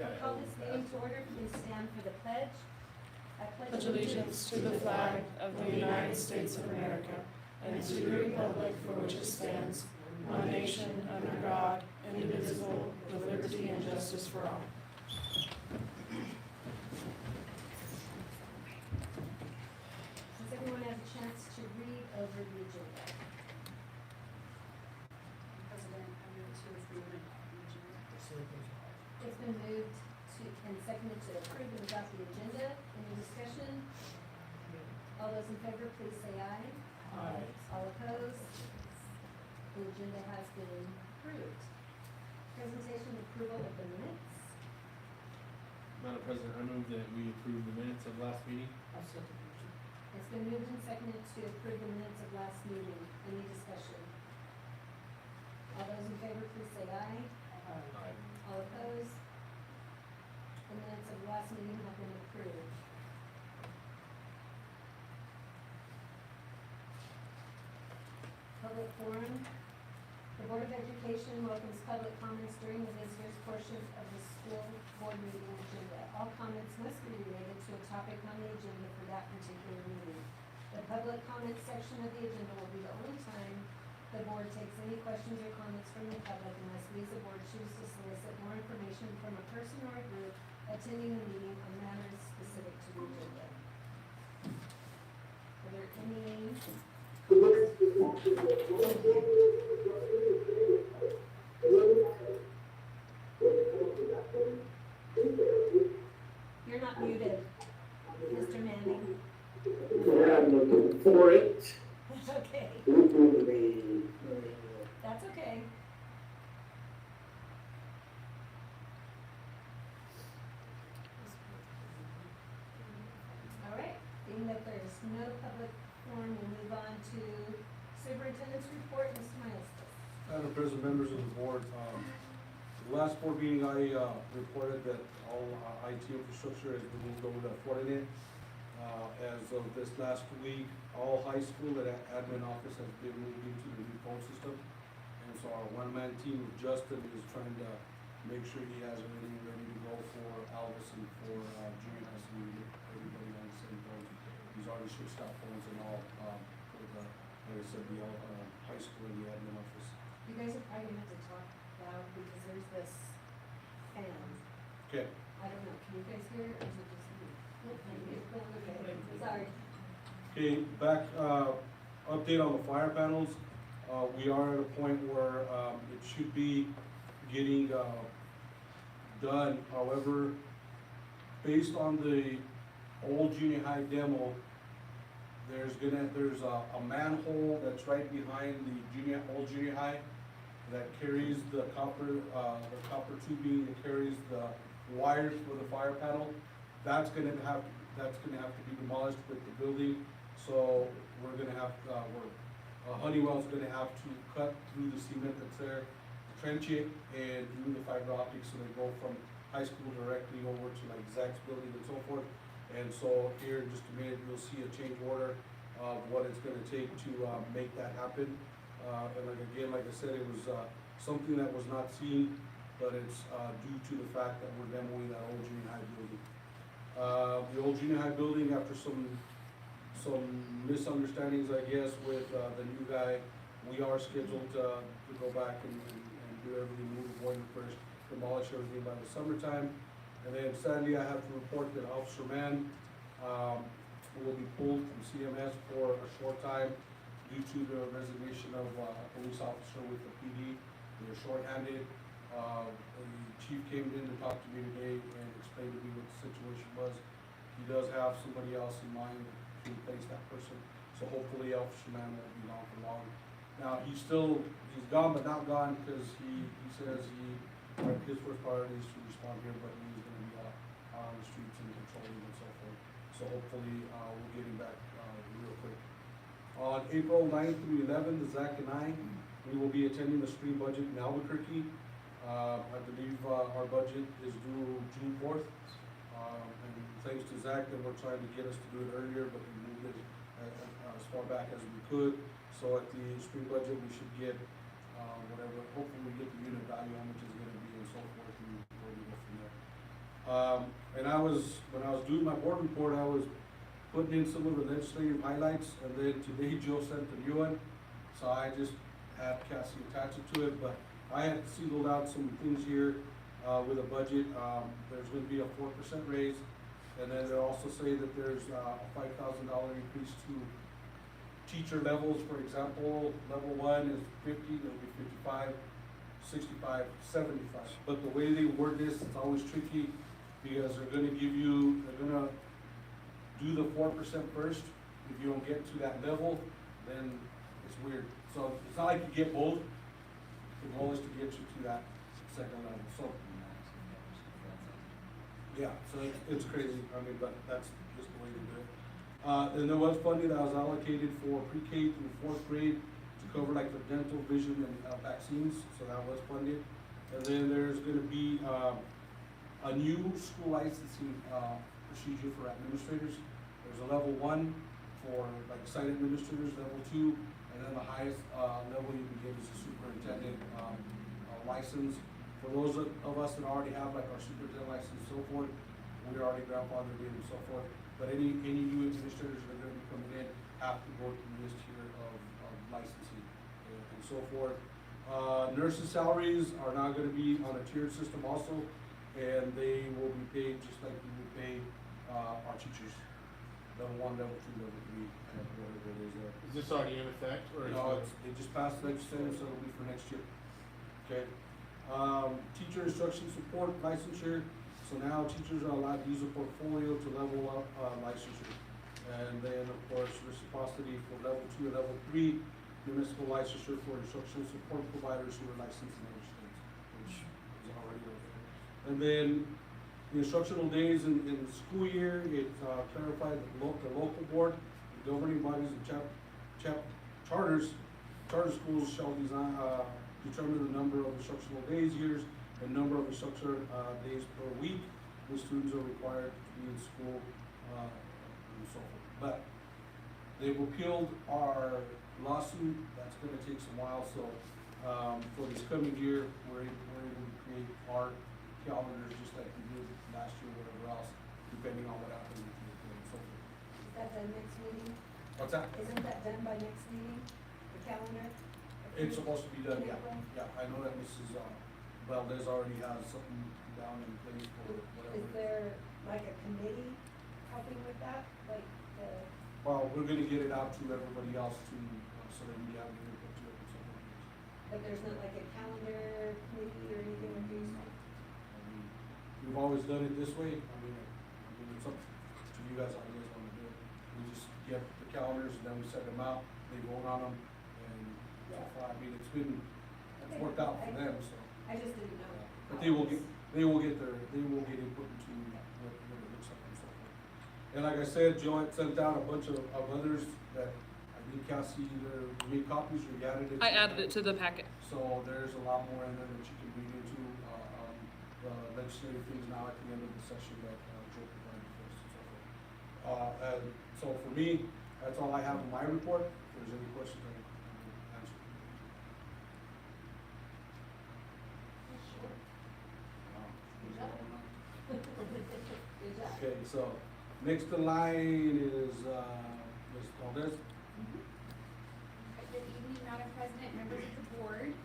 I call this meeting to order. Please stand for the pledge. I Pledge allegiance to the flag of the United States of America and to the republic for which it stands, one nation under God, indivisible, with liberty and justice for all. Does everyone have a chance to read over the agenda? President, I move to approve the agenda. It's been moved to and seconded to approve and adopt the agenda. Any discussion? All those in favor, please say aye. Aye. All opposed? The agenda has been approved. Presentation and approval of the minutes. Madam President, I move that we approve the minutes of last meeting. It's been moved and seconded to approve the minutes of last meeting. Any discussion? All those in favor, please say aye. Aye. All opposed? The minutes of last meeting have been approved. Public forum. The Board of Education welcomes public comments during the visitors portion of the school board meeting agenda. All comments must be related to a topic on the agenda for that particular meeting. The public comment section of the agenda will be the only time the board takes any questions or comments from the public unless we as a board choose to solicit more information from a person or a group attending the meeting on matters specific to the agenda. Are there any names? You're not muted, Mr. Manning. Yeah, I'm looking for it. Okay, that's okay. All right, being that there's no public forum, we'll move on to superintendent's report, Mr. Mileston. Madam President, members of the board, the last board meeting, I reported that all IT infrastructure has been moved over to Fortinet. As of this last week, all high school and admin office has been moved into the new phone system. And so our one-man team with Justin is trying to make sure he has everything ready to go for Alvis and for junior high school, to get everybody on the same phone. He's already switched out phones and all, for the, like I said, the high school and the admin office. You guys are probably gonna have to talk loud because there's this fan. Okay. I don't know, can you guys hear it or is it just me? Okay, sorry. Okay, back, update on the fire panels. We are at a point where, it should be getting, done. However, based on the old junior high demo, there's a manhole that's right behind the old junior high that carries the copper tubing that carries the wires for the fire panel. That's gonna have to be demolished with the building, so we're gonna have, Honeywell's gonna have to cut through the cement that's there, trench it, and do the fiber optics, so they go from high school directly over to like Zach's building and so forth. And so here in just a minute, you'll see a change order of what it's gonna take to, make that happen. And like I said, it was, something that was not seen, but it's, due to the fact that we're demoing that old junior high building. The old junior high building, after some misunderstandings, I guess, with, the new guy, we are scheduled, to go back and do everything, move the boiler first, demolish everything by the summertime. And then sadly, I have to report that Officer Mann, will be pulled from CMS for a short time due to the resignation of a police officer with the PD. They were shorthanded. The chief came in to talk to me today and explained to me what the situation was. He does have somebody else in mind to replace that person, so hopefully Officer Mann won't be gone for long. Now, he's gone but not gone, because he says his first priority is to respond here, but he's gonna be out on the streets and patrolling and so forth. So hopefully, we'll get him back, real quick. On April 9th through 11th, Zach and I, we will be attending the spring budget in Albuquerque. I believe, our budget is due June 4th. And thanks to Zach, that we're trying to get us to do it earlier, but we moved it as far back as we could. So at the spring budget, we should get, whatever, hopefully we get the unit value, how much it's gonna be and so forth, and where we go from there. And when I was doing my board report, I was putting in some of the legislative highlights, and then today Joe sent the new one. So I just had Cassie attach it to it, but I had singled out some things here, with a budget. There's gonna be a 4% raise, and then they also say that there's a $5,000 increase to teacher levels. For example, level 1 is 50, it'll be 55, 65, 75. But the way they word this, it's always tricky, because they're gonna do the 4% first. If you don't get to that level, then it's weird. So it's not like you get both. The goal is to get you to that second level, so. Yeah, so it's crazy, I mean, but that's just the way to do it. And there was funding that was allocated for pre-K through 4th grade to cover like the dental, vision, and vaccines, so that was funded. And then there's gonna be, a new school licensing, procedure for administrators. There's a level 1 for like site administrators, level 2, and then the highest, level you can get is a superintendent, license. For those of us that already have like our superintendent license and so forth, we're already grandfathered in and so forth. But any new administrators that are gonna be coming in have to go through this tier of licensing and so forth. Nurses' salaries are now gonna be on a tiered system also, and they will be paid just like we would pay, our teachers. Level 1, level 2, level 3, and whatever it is there. Is this already in effect, or? No, they just passed legislative, so it'll be for next year. Okay. Teacher instruction support licensure, so now teachers are allowed to use a portfolio to level up, licensure. And then, of course, reciprocity for level 2 and level 3, municipal licensure for instructional support providers who are licensed in other states, which is already okay. And then, the instructional days in the school year, it clarified that the local board, the governing bodies and charter schools shall determine the number of instructional days, years, and number of instructional days per week when students are required to be in school, and so forth. But they've appealed our lawsuit. That's gonna take some while, so for this coming year, we're able to create our calendars just like we did last year, whatever else, depending on what happens with the and so forth. Is that the next meeting? What's that? Isn't that done by next meeting, the calendar? It's supposed to be done, yeah. April? Yeah, I know that Mrs. Valdez already has something down in place for whatever. Is there like a committee helping with that, like the? Well, we're gonna get it out to everybody else to, so that we have an input to it and so forth. But there's not like a calendar committee or anything like these? We've always done it this way. I mean, it's up to you guys how you guys wanna do it. We just get the calendars and then we set them out, they vote on them, and so far, I mean, it's worked out for them, so. I just didn't know. But they will get input into what it looks like and so forth. And like I said, Joe had sent out a bunch of others that I think Cassie either made copies or you added it. I added it to the packet. So there's a lot more in there that you can read into, the legislative things now at the end of the session that Joe provided for us and so forth. And so for me, that's all I have in my report. If there's any questions, I can answer. Good job. Okay, so next in line is Ms. Valdez. Good evening, Madam President, members of the board.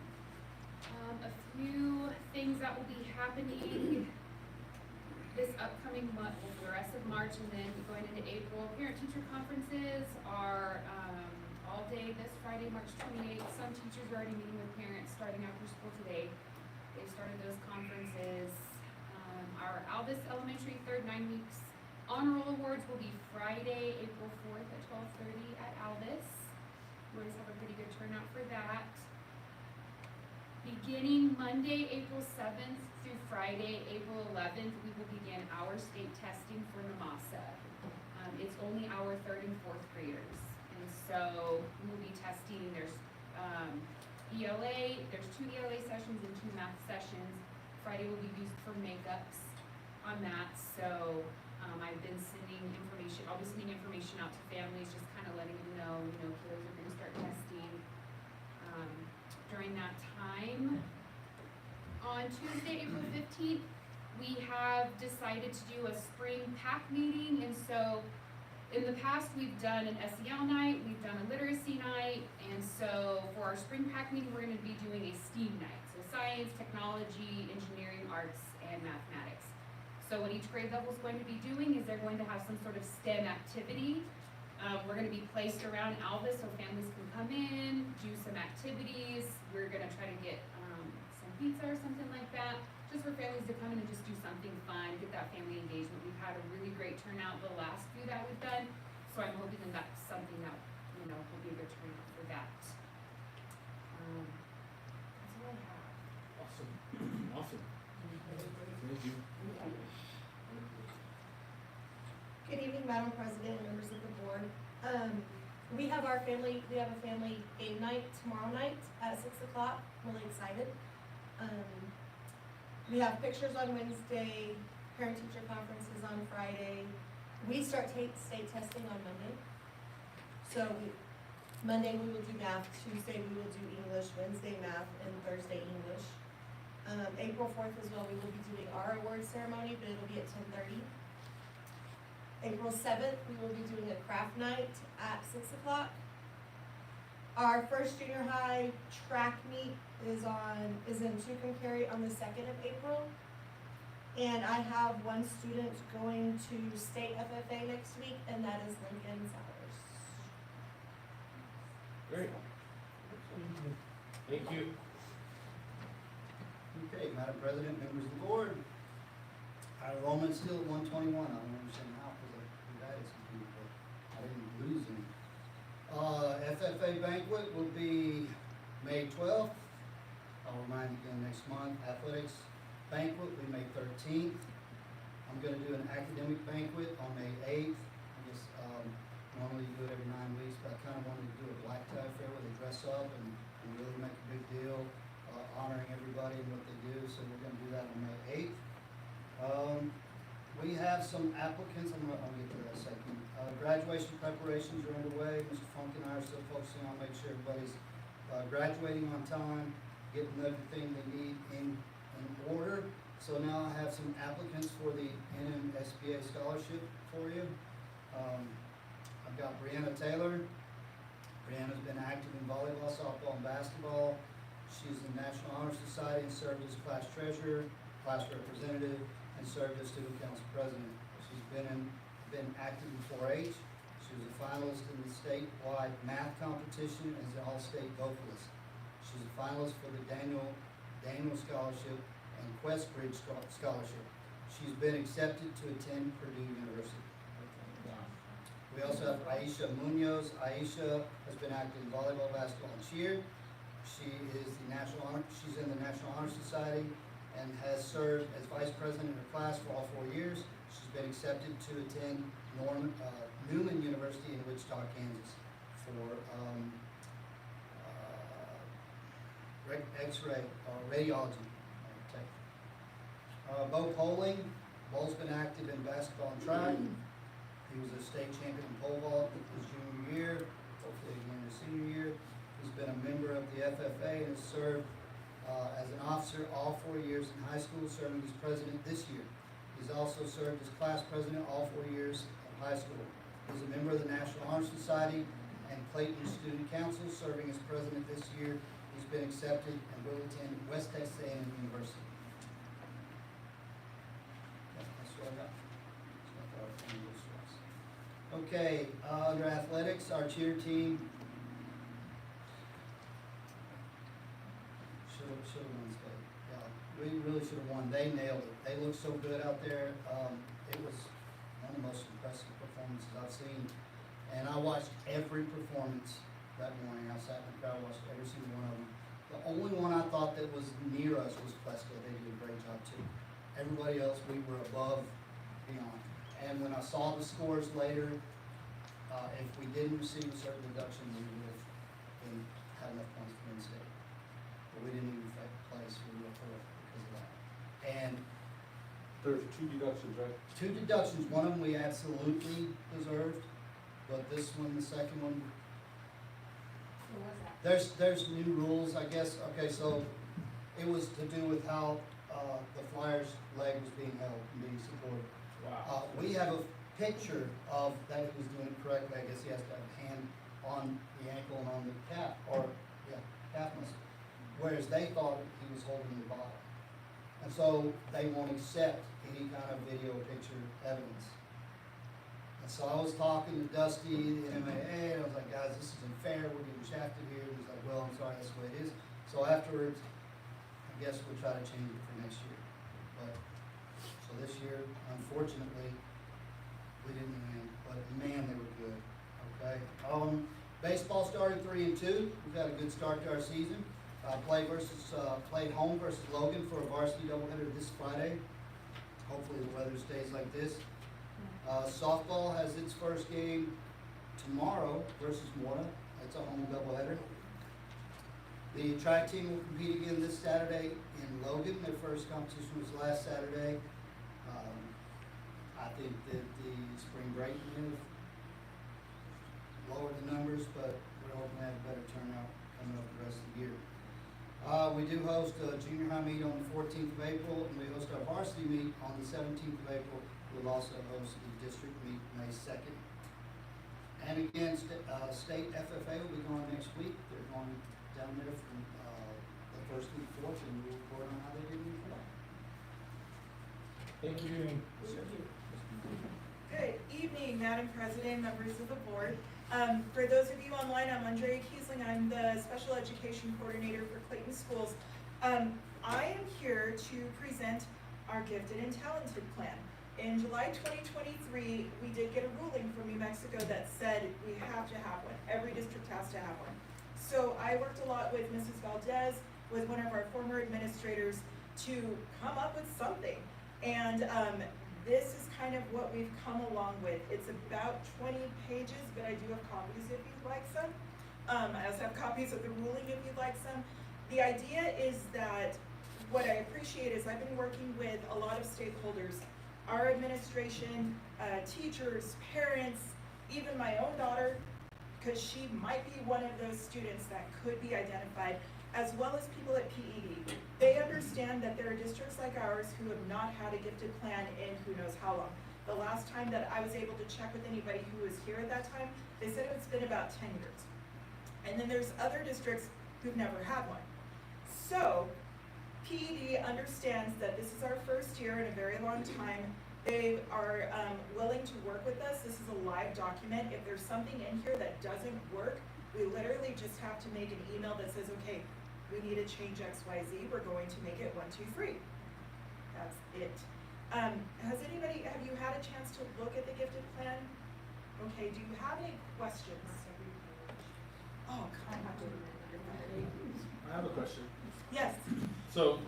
A few things that will be happening this upcoming month, well, for the rest of March and then going into April. Parent-teacher conferences are all day this Friday, March 28th. Some teachers are already meeting with parents starting after school today. They've started those conferences. Our Aldous Elementary third 9 weeks honor roll awards will be Friday, April 4th at 12:30 at Aldous. We always have a pretty good turnout for that. Beginning Monday, April 7th through Friday, April 11th, we will begin our state testing for NAMASA. It's only our 3rd and 4th graders. And so we will be testing, there's ELA, there's 2 ELA sessions and 2 math sessions. Friday will be used for makeups on that. So I've been sending information, I'll be sending information out to families, just kind of letting them know, kiddos are gonna start testing during that time. On Tuesday, April 15th, we have decided to do a spring pack meeting, and so in the past, we've done an SEL night, we've done a literacy night, and so for our spring pack meeting, we're gonna be doing a STEAM night. So science, technology, engineering, arts, and mathematics. So what each grade level is going to be doing is they're going to have some sort of STEM activity. We're gonna be placed around Alvis so families can come in, do some activities. We're gonna try to get, some pizza or something like that, just for families to come in and just do something fun, get that family engagement. We've had a really great turnout the last few that we've done, so I'm hoping that that's something that, will be a good turnout for that. That's all I have. Awesome. Awesome. Thank you. Good evening, Madam President and members of the board. We have a family game night tomorrow night at 6 o'clock, really excited. We have pictures on Wednesday, parent-teacher conferences on Friday. We start state testing on Monday. So Monday we will do math, Tuesday we will do English, Wednesday math, and Thursday English. April 4th as well, we will be doing our award ceremony, but it'll be at 10:30. April 7th, we will be doing a craft night at 6 o'clock. Our first junior high track meet is in Tucumcari on the 2nd of April. And I have one student going to state FFA next week, and that is Lincoln Sowers. Great. Thank you. Okay, Madam President, members of the board, our enrollment's still at 121. I don't understand how, because we've added some people, but I didn't lose any. FFA banquet will be May 12th. I'll remind you again next month. Athletics banquet will be May 13th. I'm gonna do an academic banquet on May 8th. I guess, normally you do it every 9 weeks, but I kinda wanted to do a black tie affair where they dress up and really make a big deal, honoring everybody and what they do, so we're gonna do that on May 8th. We have some applicants, I'll get to that in a second. Graduation preparations are underway. Mr. Funk and I are still focusing on making sure everybody's graduating on time, getting everything they need in order. So now I have some applicants for the NMSBA scholarship for you. I've got Brianna Taylor. Brianna's been active in volleyball, softball, and basketball. She's in the National Honor Society and served as class treasurer, class representative, and served as student council president. She's been active in 4-H. She was a finalist in the statewide math competition as an all-state vocalist. She's a finalist for the Daniel Scholarship and Quest Bridge Scholarship. She's been accepted to attend Purdue University. We also have Aisha Munoz. Aisha has been active in volleyball, basketball, and cheer. She's in the National Honor Society and has served as vice president in her class for all 4 years. She's been accepted to attend Newman University in Wichita, Kansas for X-ray or radiology. Bo Poling. Bo's been active in basketball and track. He was a state champion in pole vault his junior year, hopefully again his senior year. He's been a member of the FFA and has served as an officer all 4 years in high school, serving as president this year. He's also served as class president all 4 years of high school. He's a member of the National Honor Society and Clayton Student Council, serving as president this year. He's been accepted and will attend West Texas A&M University. That's what I got. Okay, under athletics, our cheer team should have won state. Yeah, we really should have won. They nailed it. They looked so good out there. It was one of the most impressive performances I've seen. And I watched every performance that morning. I sat in the crowd, watched every single one of them. The only one I thought that was near us was Plesko. They did a great job too. Everybody else, we were above, beyond. And when I saw the scores later, if we didn't receive a certain deduction, we would have had enough points to win state. But we didn't even place, we were fourth because of that. And There's 2 deductions, right? 2 deductions, one of them we absolutely deserved, but this one, the second one, What was that? there's new rules, I guess. Okay, so it was to do with how the Flyers' leg was being held and being supported. Wow. We have a picture of that he was doing it correctly. I guess he has to have a hand on the ankle and on the calf, or, yeah, calf muscle. Whereas they thought he was holding the bottom. And so they won't accept any kind of video or picture evidence. And so I was talking to Dusty, the NMAA, and I was like, guys, this isn't fair, we're getting shafted here. He's like, well, I'm sorry, that's the way it is. So afterwards, I guess we'll try to change it for next year. But, so this year, unfortunately, we didn't win, but man, they were good, okay? Baseball started 3-2. We've had a good start to our season. Played home versus Logan for a varsity doubleheader this Friday. Hopefully the weather stays like this. Softball has its first game tomorrow versus Mora. It's a home doubleheader. The track team will compete again this Saturday in Logan. Their first competition was last Saturday. I think that the spring break may have lowered the numbers, but we're hoping to have a better turnout coming up the rest of the year. We do host a junior high meet on the 14th of April, and we host our varsity meet on the 17th of April. We'll also host the district meet May 2nd. And again, state FFA will be going next week. They're going down there from the first week forth, and we'll report on how they did in the fall. Thank you. Good evening, Madam President, members of the board. For those of you online, I'm Andrea Kiesling. I'm the Special Education Coordinator for Clayton Schools. I am here to present our Gifted and Talented Plan. In July 2023, we did get a ruling from New Mexico that said we have to have one. Every district has to have one. So I worked a lot with Mrs. Valdez, with one of our former administrators, to come up with something. And this is kind of what we've come along with. It's about 20 pages, but I do have copies if you'd like some. I also have copies of the ruling if you'd like some. The idea is that what I appreciate is I've been working with a lot of stakeholders, our administration, teachers, parents, even my own daughter, because she might be one of those students that could be identified, as well as people at PED. They understand that there are districts like ours who have not had a gifted plan in who knows how long. The last time that I was able to check with anybody who was here at that time, they said it's been about 10 years. And then there's other districts who've never had one. So, PED understands that this is our first year in a very long time. They are willing to work with us. This is a live document. If there's something in here that doesn't work, we literally just have to make an email that says, okay, we need to change X, Y, Z. We're going to make it 1, 2, 3. That's it. Have you had a chance to look at the gifted plan? Okay, do you have any questions? Oh, come on. I have a question. Yes. So,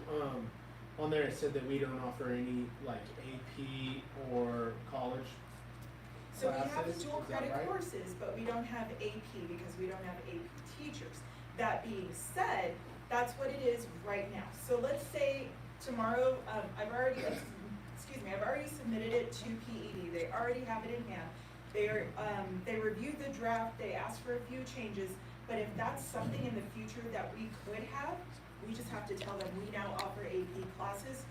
on there it said that we don't offer any like AP or college So we have classes, dual is that credit right? courses, but we don't have AP because we don't have AP teachers. That being said, that's what it is right now. So let's say tomorrow, I've already submitted it to PED. They already have it in hand. They reviewed the draft, they asked for a few changes, but if that's something in the future that we could have, we just have to tell them we now offer AP classes.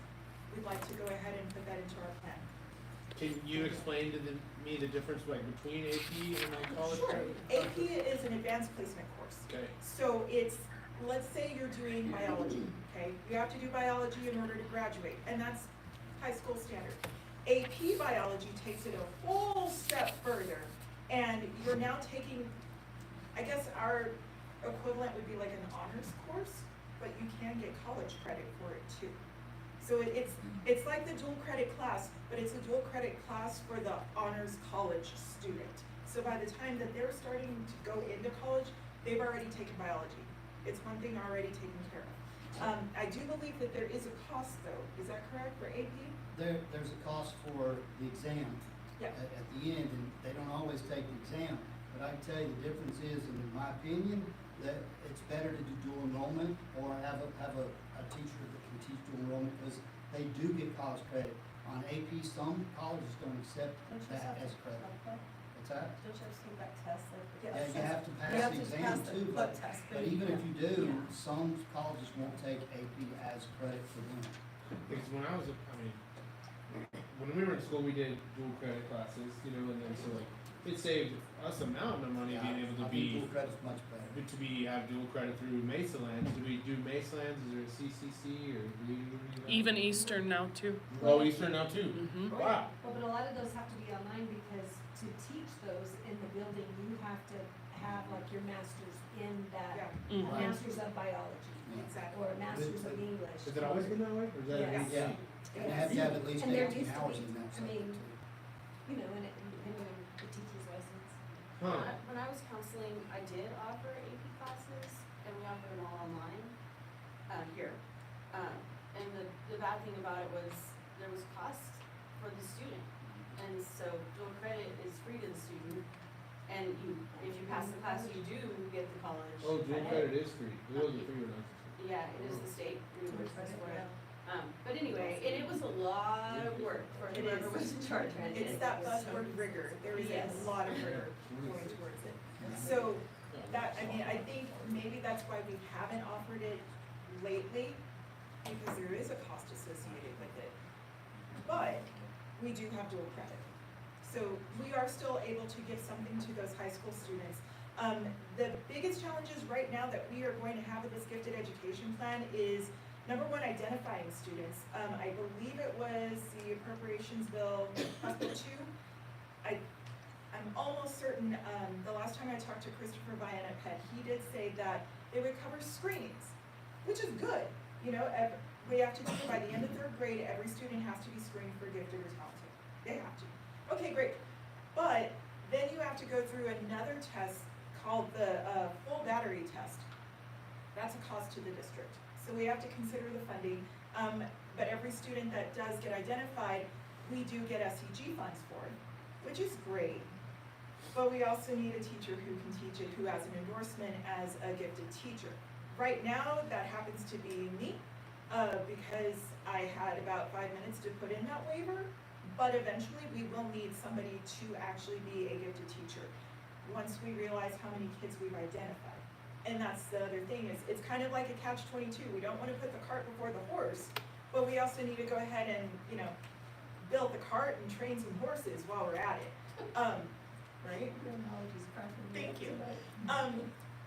We'd like to go ahead and put that into our plan. Can you explain to me the difference like between AP and like college Sure. credit? AP is an advanced placement course. Okay. So it's, let's say you're doing biology, okay? You have to do biology in order to graduate, and that's high school standard. AP biology takes it a whole step further, and you're now taking, I guess our equivalent would be like an honors course, but you can get college credit for it too. So it's like the dual credit class, but it's a dual credit class for the honors college student. So by the time that they're starting to go into college, they've already taken biology. It's one thing already taken care of. I do believe that there is a cost though, is that correct, for AP? There's a cost for the exam Yeah. at the end, and they don't always take the exam. But I can tell you the difference is, and in my opinion, that it's better to do dual enrollment or have a teacher that can teach dual enrollment, because they do get college credit. On AP, some colleges don't accept that as credit. What's that? Don't you have to take back tests like? Yeah, you have to pass You have the to exam pass the too, book but test, even if you do, Yeah. some colleges won't take AP as credit for them. Because when I was, when we were in school, we did dual credit classes, you know, and then so like, it saved us a mountain of money being able to I think be, dual credit's much better. have dual credit through Mesa Land. Do we do Mesa Land? Is there a CCC or do we do any of that? Even Eastern now too. Oh, Eastern now too. Mm-hmm. Wow. Well, but a lot of those have to be online because to teach those in the building, you have to have like your masters in that, Yeah, Mm-hmm. a masters of biology, exactly. or a masters of English. Has it always been that way, or is that Yes. a new thing? And you have to have at least And there 18 used to hours be- in that I subject mean, too. You know, and depending on the teacher's license. Huh. When I was counseling, I did offer AP classes, and we offered them all online, here. And the bad thing about it was, there was cost for the student. And so dual credit is free to the student, and if you pass the class, you do get the college Oh, dual credit is free. It wasn't free when I was. Yeah, it is the state reimburses for it. But anyway, and it was a lot of work for It whoever is. was in charge. It's that buzzword rigor, there is Yes. a lot of rigor going towards it. So, that, I mean, I think maybe that's why we haven't offered it lately, because there is a cost associated with it. But we do have dual credit. So we are still able to give something to those high school students. The biggest challenges right now that we are going to have with this gifted education plan is, number one, identifying students. I believe it was the appropriations bill, House Bill 2. I'm almost certain, the last time I talked to Christopher Vian at Penn, he did say that it would cover screenings, which is good. You know, we have to do it by the end of third grade, every student has to be screened for gifted or talented. They have to. Okay, great. But then you have to go through another test called the full battery test. That's a cost to the district. So we have to consider the funding. But every student that does get identified, we do get SEG funds for, which is great. But we also need a teacher who can teach it, who has an endorsement as a gifted teacher. Right now, that happens to be me, because I had about 5 minutes to put in that waiver. But eventually, we will need somebody to actually be a gifted teacher, once we realize how many kids we've identified. And that's the other thing, is it's kind of like a catch-22. We don't want to put the cart before the horse, but we also need to go ahead and, you know, build the cart and train some horses while we're at it. Right? Your knowledge is cracking me Thank up you. tonight.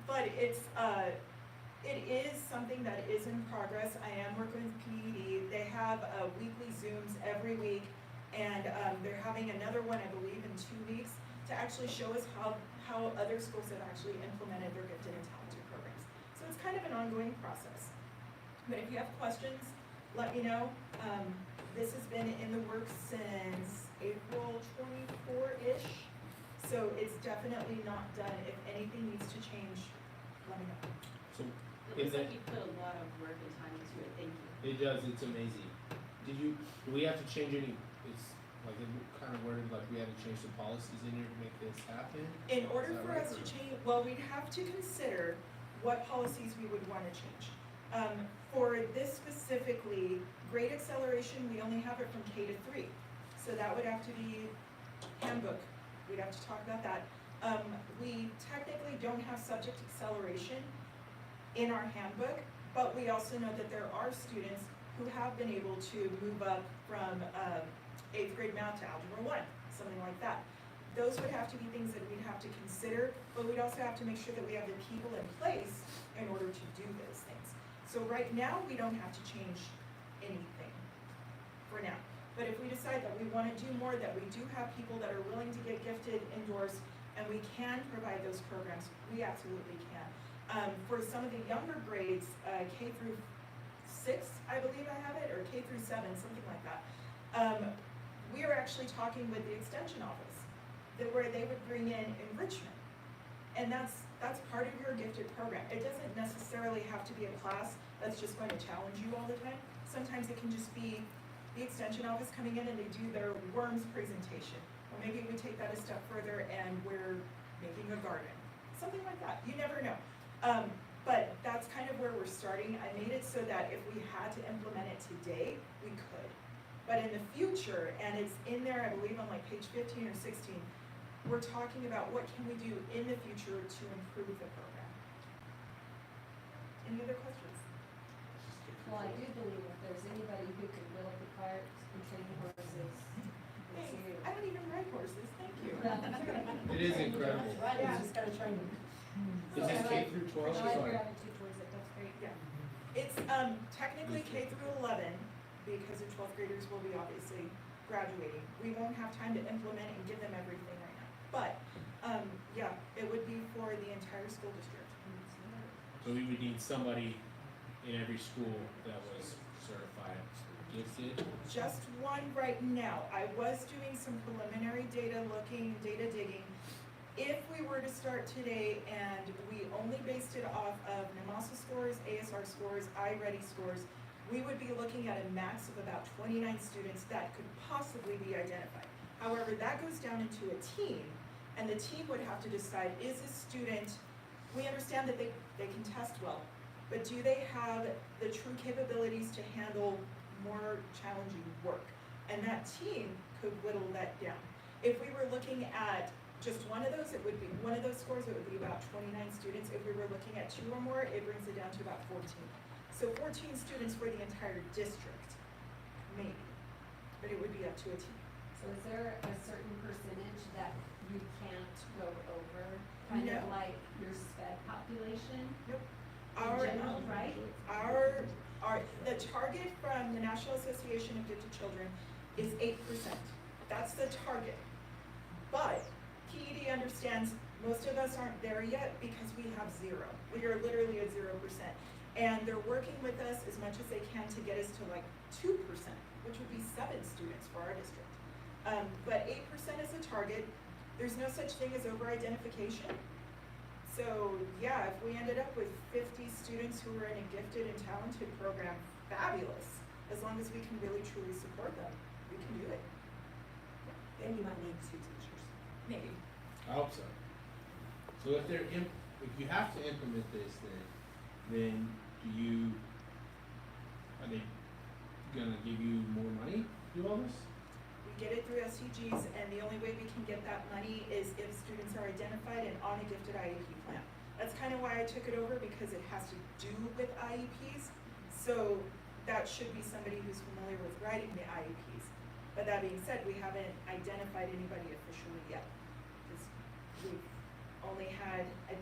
But it is something that is in progress. I am working with PED. They have weekly Zooms every week, and they're having another one, I believe, in 2 weeks, to actually show us how other schools have actually implemented their gifted and talented programs. So it's kind of an ongoing process. But if you have questions, let me know. This has been in the works since April 24-ish. So it's definitely not done. If anything needs to change, let me know. So It is looks that, like you put a lot of work and time into it, thank you. it does, it's amazing. Do we have to change any, it's like, it kind of worded like we had to change the policies in here to make this happen? In order Is that for right, us to or- change, well, we'd have to consider what policies we would wanna change. For this specifically, grade acceleration, we only have it from K to 3. So that would have to be handbook, we'd have to talk about that. We technically don't have subject acceleration in our handbook, but we also know that there are students who have been able to move up from 8th grade math to algebra 1, something like that. Those would have to be things that we'd have to consider, but we'd also have to make sure that we have the people in place in order to do those things. So right now, we don't have to change anything for now. But if we decide that we want to do more, that we do have people that are willing to get gifted, endorsed, and we can provide those programs, we absolutely can. For some of the younger grades, K through 6, I believe I have it, or K through 7, something like that. We are actually talking with the extension office, where they would bring in enrichment. And that's part of your gifted program. It doesn't necessarily have to be a class that's just going to challenge you all the time. Sometimes it can just be the extension office coming in and they do their worms presentation. Or maybe we take that a step further and we're making a garden, something like that. You never know. But that's kind of where we're starting. I made it so that if we had to implement it today, we could. But in the future, and it's in there, I believe on like page 15 or 16, we're talking about what can we do in the future to improve the program. Any other questions? Well, I do believe if there's anybody who can build the cart and train horses, it's Thanks. you. I don't even ride horses, thank you. Well, that's right. It is incredible. Right, Yeah. you just gotta train them. Is this K through 12? I like Sorry. your attitude towards it, that's great. Yeah. It's, technically K through 11, because the 12th graders will be obviously graduating. We won't have time to implement and give them everything right now. But, yeah, it would be for the entire school district. So we would need somebody in every school that was certified gifted. Just one right now. I was doing some preliminary data digging. If we were to start today and we only based it off of NAMASA scores, ASR scores, iReady scores, we would be looking at a max of about 29 students that could possibly be identified. However, that goes down into a team, and the team would have to decide, is this student, we understand that they can test well, but do they have the true capabilities to handle more challenging work? And that team could whittle that down. If we were looking at just one of those, it would be, one of those scores, it would be about 29 students. If we were looking at 2 or more, it brings it down to about 14. So 14 students for the entire district, maybe, but it would be up to a team. So is there a certain percentage that you can't go over? Kind of No. like your sped population in Our, general, right? the target from the National Association of Gifted Children is 8%. That's the target. But PED understands most of us aren't there yet because we have 0. We are literally at 0%. And they're working with us as much as they can to get us to like 2%, which would be 7 students for our district. But 8% is the target. There's no such thing as over-identification. So yeah, if we ended up with 50 students who were in a gifted and talented program, fabulous. As long as we can really truly support them, we can do it. Then you might need 2 teachers. Maybe. I hope so. So if if you have to implement this, then are they gonna give you more money to do all this? We get it through SCGs, and the only way we can get that money is if students are identified and on a gifted IEP plan. That's kind of why I took it over, because it has to do with IEPs. So that should be somebody who's familiar with writing the IEPs. But that being said, we haven't identified anybody officially yet. Because we've only had, I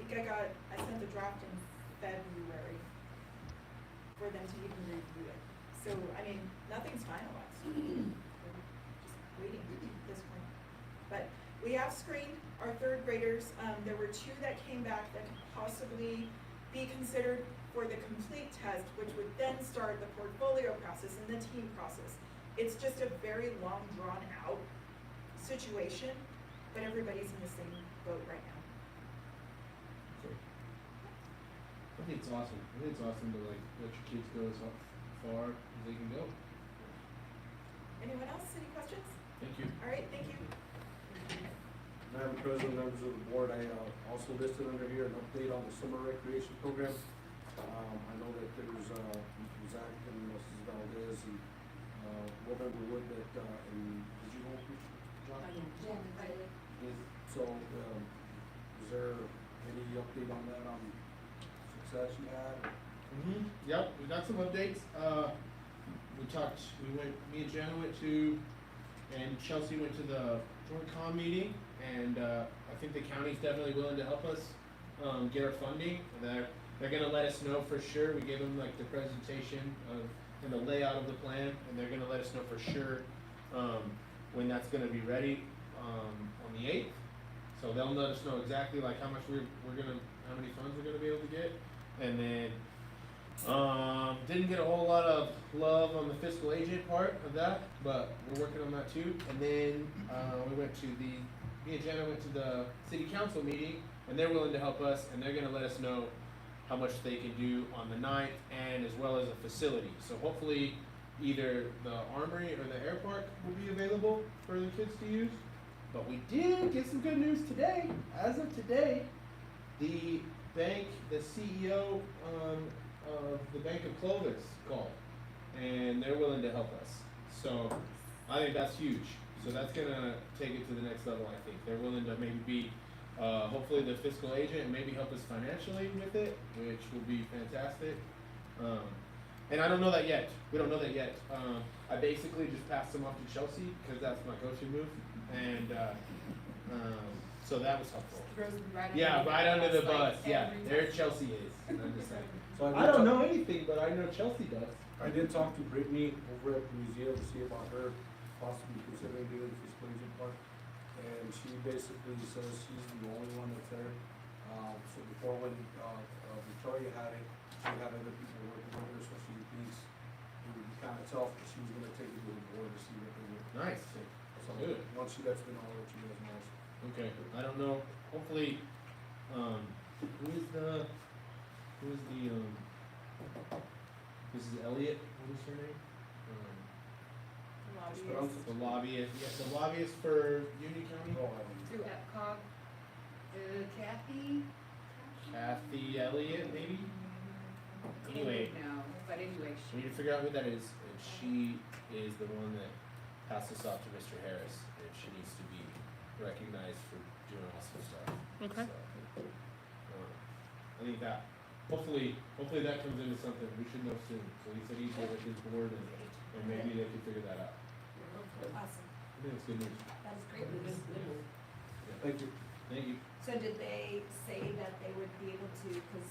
sent the draft in February for them to even review it. So, I mean, nothing's finalized. We're just waiting at this point. But we have screened our 3rd graders. There were 2 that came back that could possibly be considered for the complete test, which would then start the portfolio process and the team process. It's just a very long, drawn-out situation, but everybody's in the same boat right now. I think it's awesome. I think it's awesome to like let your kids go as far as they can go. Anyone else? Any questions? Thank you. All right, thank you. Madam President, members of the board, I also listed under here an update on the summer recreation program. I know that there's Zach and Mrs. Valdez and board member Wood that, and did you go, John? Jen, I did. So, is there any update on that, success you had? Yep, we got some updates. Me and Jenna went to, and Chelsea went to the joint comm meeting, and I think the county's definitely willing to help us get our funding. They're gonna let us know for sure. We gave them like the presentation and the layout of the plan, and they're gonna let us know for sure when that's gonna be ready on the 8th. So they'll let us know exactly like how many funds we're gonna be able to get, and then didn't get a whole lot of love on the fiscal agent part of that, but we're working on that too. And then me and Jenna went to the city council meeting, and they're willing to help us, and they're gonna let us know how much they can do on the 9th, and as well as a facility. So hopefully either the armory or the air park will be available for the kids to use. But we did get some good news today. As of today, the bank, the CEO of the Bank of Clovis called, and they're willing to help us. So I think that's huge. So that's gonna take it to the next level, I think. They're willing to maybe be, hopefully the fiscal agent and maybe help us financially with it, which will be fantastic. And I don't know that yet. We don't know that yet. I basically just passed them off to Chelsea because that's my go-to move, and so that was helpful. Throws them right Yeah, under right under the bus. like, Yeah, every there time. Chelsea is. And I'm just like, So I don't know anything, but I know Chelsea does. I did talk to Brittany over at the museum to see about her possibly considering doing the physical aging part. And she basically says she's the only one that's there. So before when, Victoria had it, she had other people working with her, so she thinks it would be kind of tough, but she was gonna take it to the board to see what they would. Nice. So, Good. once she lets me know, I'll let you guys know. Okay. I don't know. Hopefully, who's the Mrs. Elliott? What is her name? Esperanza. The lobbyist. Yeah, the lobbyist for Union County. Oh, Through Epcog, Kathy? Kathy Elliott, maybe. Anyway, No, but anyway, we need to figure out who that is, and she is the one that passed us off to Mr. Harris, and she needs to be recognized for doing awesome stuff. Okay. So, I think that, hopefully that comes into something, we should know soon, so he said he's with his board, and maybe they can figure that out. Awesome, I think it's good news. that is great news. Thank you. Thank you. So did they say that they would be able to, cause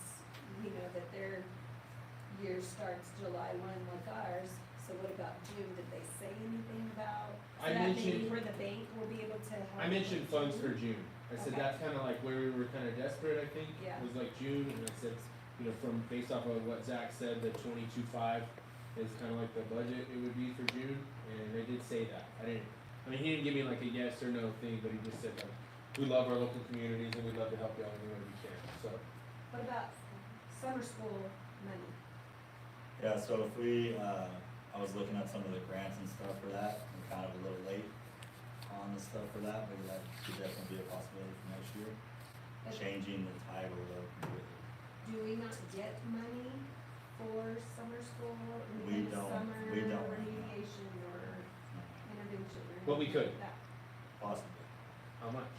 we know that their year starts July 1 with ours, so what about June, did they say anything about? I that mentioned- maybe where the bank will be able to help? I mentioned with funds June? for June. I said Okay. that's kind of like where we were kind of desperate, I think, Yeah. was like June, and I said, you know, from, based off of what Zach said, the 22.5 is kind of like the budget it would be for June, and they did say that. I mean, he didn't give me like a yes or no thing, but he just said like, we love our local communities and we'd love to help you out any way we can, so. What about summer school money? Yeah, so if we, I was looking at some of the grants and stuff for that, we're kind of a little late on the stuff for that, but that could definitely be a possibility for next year. But Changing the title of, do we not get money for summer school, We any kind of don't- summer we don't. remediation or intervention or But we anything could. like that? possibly, How much?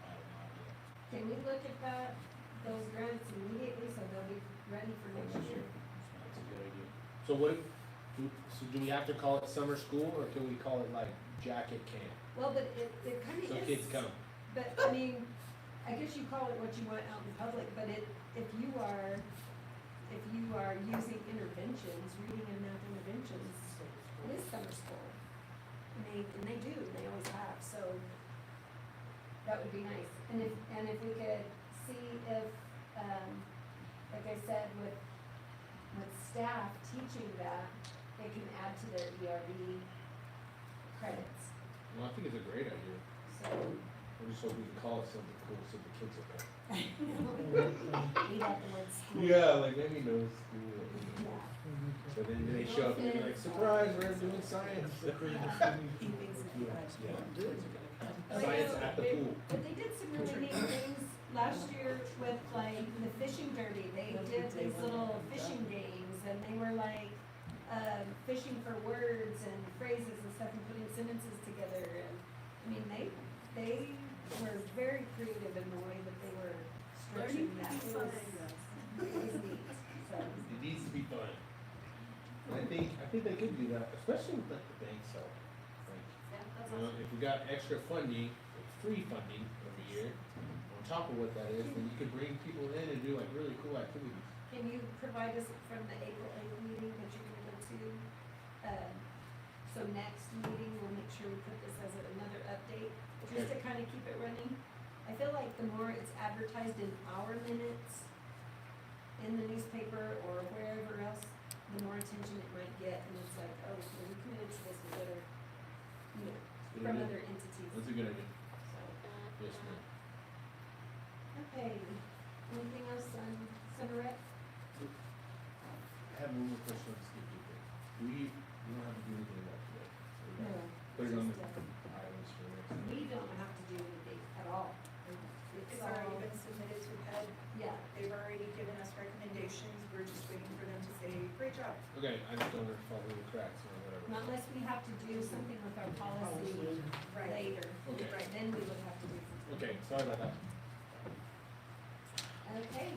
I have no idea. Can we look at that, those grants immediately, so they'll be ready for next year? That's a good idea. So what, so do we have to call it summer school, or can we call it like jacket camp? Well, but it kind of is. So kids come. But, I mean, I guess you call it what you want out in public, but if you are using interventions, reading and math interventions, it is summer school. And they do, they always have, so that would be nice. And if we could see if, like I said, with staff teaching that, they can add to their ERB credits, Well, I think it's a great idea. so. I just hope we can call it something cool so the kids will come. We have the word school. Yeah, like maybe no school. Yeah. But then they show up and they're like, surprise, we're doing science. Science at the pool. But they did some really neat things last year with like the fishing derby. They did these little fishing games and they were like, fishing for words and phrases and stuff and putting sentences together and, I mean, they were very creative in the way that they were structuring that. It was neat, so. It needs to be fun. And I think they could do that, especially with like the bank stuff. Like, Yeah, that's you know, awesome. if we got extra funding, like free funding every year, on top of what that is, then you could bring people in and do like really cool activities. Can you provide us from the April 8th meeting that you're gonna go to? So next meeting, we'll make sure we put this as another update, just to kind of keep it running. I feel like the more it's advertised in our minutes, in the newspaper or wherever else, the more attention it might get, and it's like, oh, well, we committed to this, we better, you know, Good from idea. other entities, That's a good idea. so. Yes, ma'am. Okay, anything else on Center Rec? I have one more question on skip people. We don't have to do anything about today. So we No. gotta Put it on the just, items for next time. We don't have to do anything at all. It's already been submitted to HUD. Yeah, They've already given us recommendations. We're just waiting for them to say, great job. Okay, I just don't want to fall through the cracks or whatever. not unless we have to do something with our policy later. Okay. Right, then we would have to do something. Okay, sorry about that. Okay.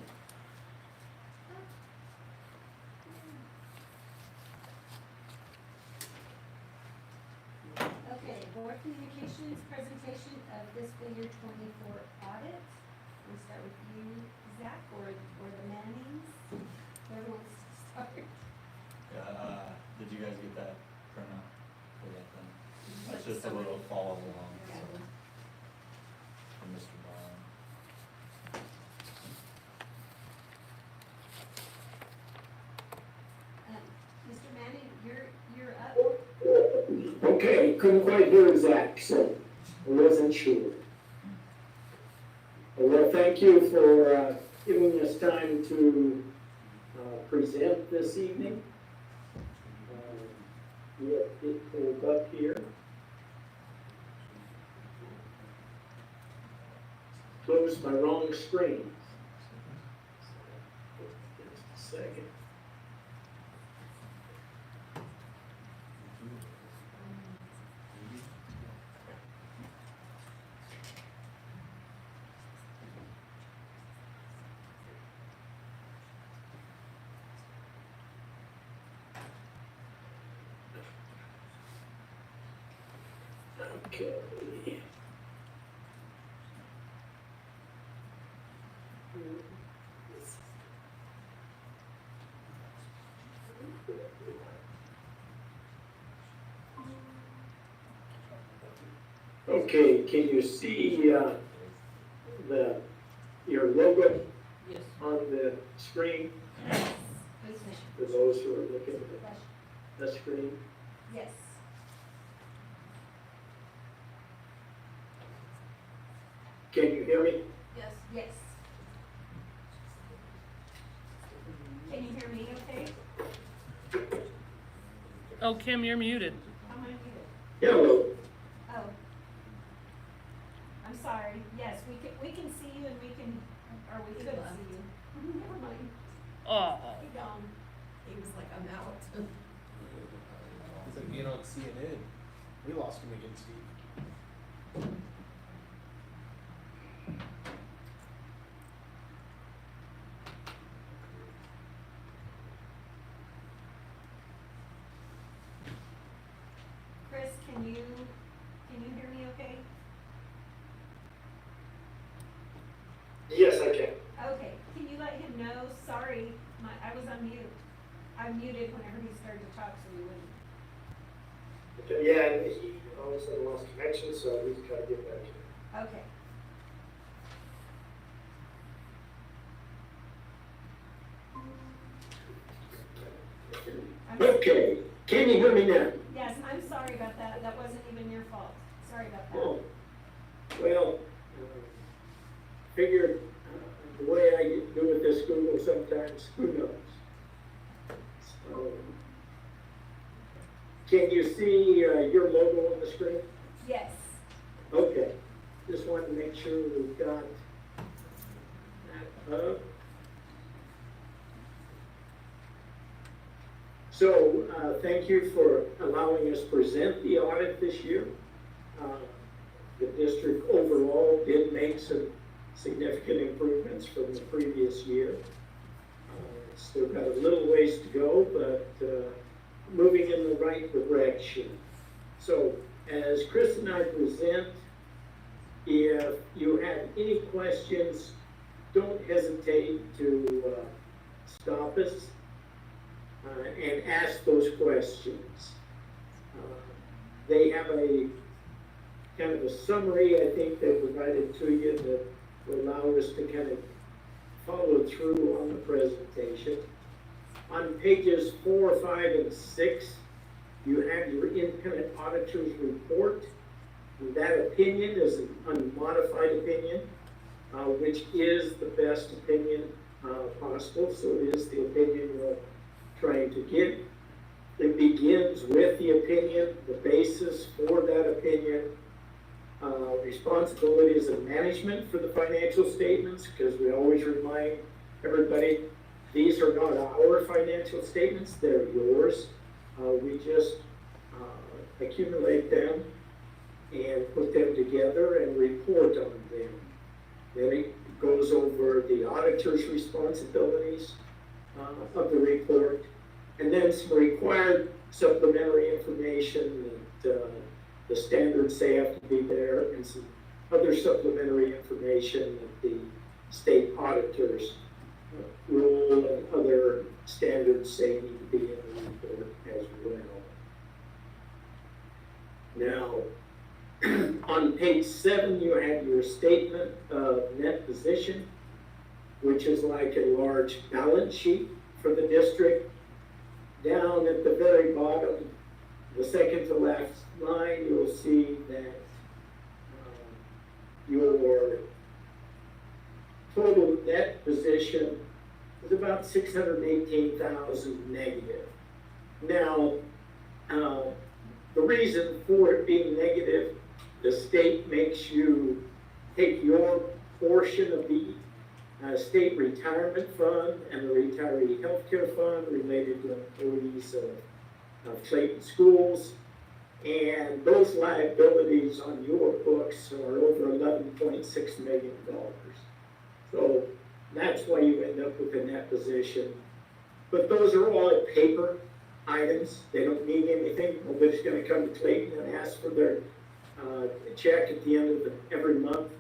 Communications presentation of fiscal year 24 audit. We'll start with you, Zach, or the Mannings. Whoever wants to start. Yeah, did you guys get that printout for that thing? That's just a little follow along, so. From Mr. Brown. Mr. Manning, you're up. Okay, couldn't quite hear Zach, so I wasn't sure. Well, thank you for giving us time to present this evening. Get it pulled up here. Closed my wrong screen. Just a second. Okay. Okay, can you see your logo Yes. on the screen? Yes. For those who are looking at the screen? Yes. Can you hear me? Yes. Yes. Can you hear me okay? Oh, Kim, you're muted. Am I muted? Hello. Oh. I'm sorry. Yes, we can see you and we can, or we could see you. Never mind. Oh. Keep going. He was like, I'm out. It's like being on CNN. We lost him against Steve. Chris, can you hear me okay? Yes, I can. Okay, can you let him know, sorry, I was on mute. I muted whenever he started to talk, so we wouldn't. Okay, yeah, and he all of a sudden lost connection, so we just gotta get back to him. Okay. I'm- Okay, can you hear me now? Yes, I'm sorry about that, that wasn't even your fault, sorry about that. Oh, well, figured the way I do with this Google sometimes, who knows? So, can you see your logo on the screen? Yes, Okay, just wanted to make sure we've got that up. So, thank you for allowing us to present the audit this year. The district overall did make some significant improvements from the previous year. Still got a little ways to go, but moving in the right direction. So, as Chris and I present, if you have any questions, don't hesitate to stop us and ask those questions. They have a kind of a summary, I think, they provided to you that will allow us to kind of follow through on the presentation. On pages 4, 5, and 6, you have your independent auditor's report. And that opinion is an unmodified opinion, which is the best opinion possible. So it is the opinion we're trying to get. It begins with the opinion, the basis for that opinion, responsibilities of management for the financial statements, because we always remind everybody, these are not our financial statements, they're yours. We just accumulate them and put them together and report on them. Then it goes over the auditor's responsibilities of the report, and then some required supplementary information that the standards they have to be there, and some other supplementary information that the state auditors rule and other standards say need to be in the report as well. Now, on page 7, you have your statement of net position, which is like a large balance sheet for the district. Down at the very bottom, the second to last line, you'll see that your total net position is about 618,000 negative. Now, the reason for it being negative, the state makes you take your portion of the state retirement fund and the retiree healthcare fund related to employees of Clayton Schools. And those liabilities on your books are over $11.6 million. So that's why you end up with a net position. But those are all paper items. They don't mean anything. Nobody's going to come to Clayton and ask for their check at the end of every month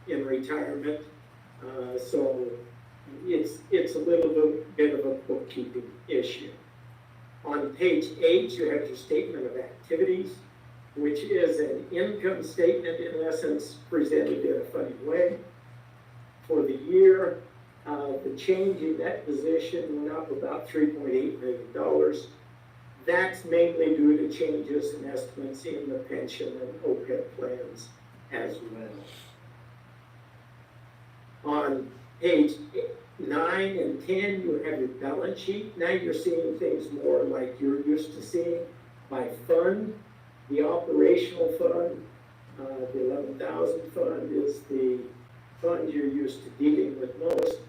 in retirement. So it's a little bit of a bookkeeping issue. On page 8, you have your statement of activities, which is an income statement in essence presented in a funny way. For the year, the change in that position went up about $3.8 million. That's mainly due to changes in estimates in the pension and OPEB plans as well. On page 9 and 10, you have your balance sheet. Now you're seeing things more like you're used to seeing by fund. The operational fund, the 11,000 fund is the fund you're used to dealing with most.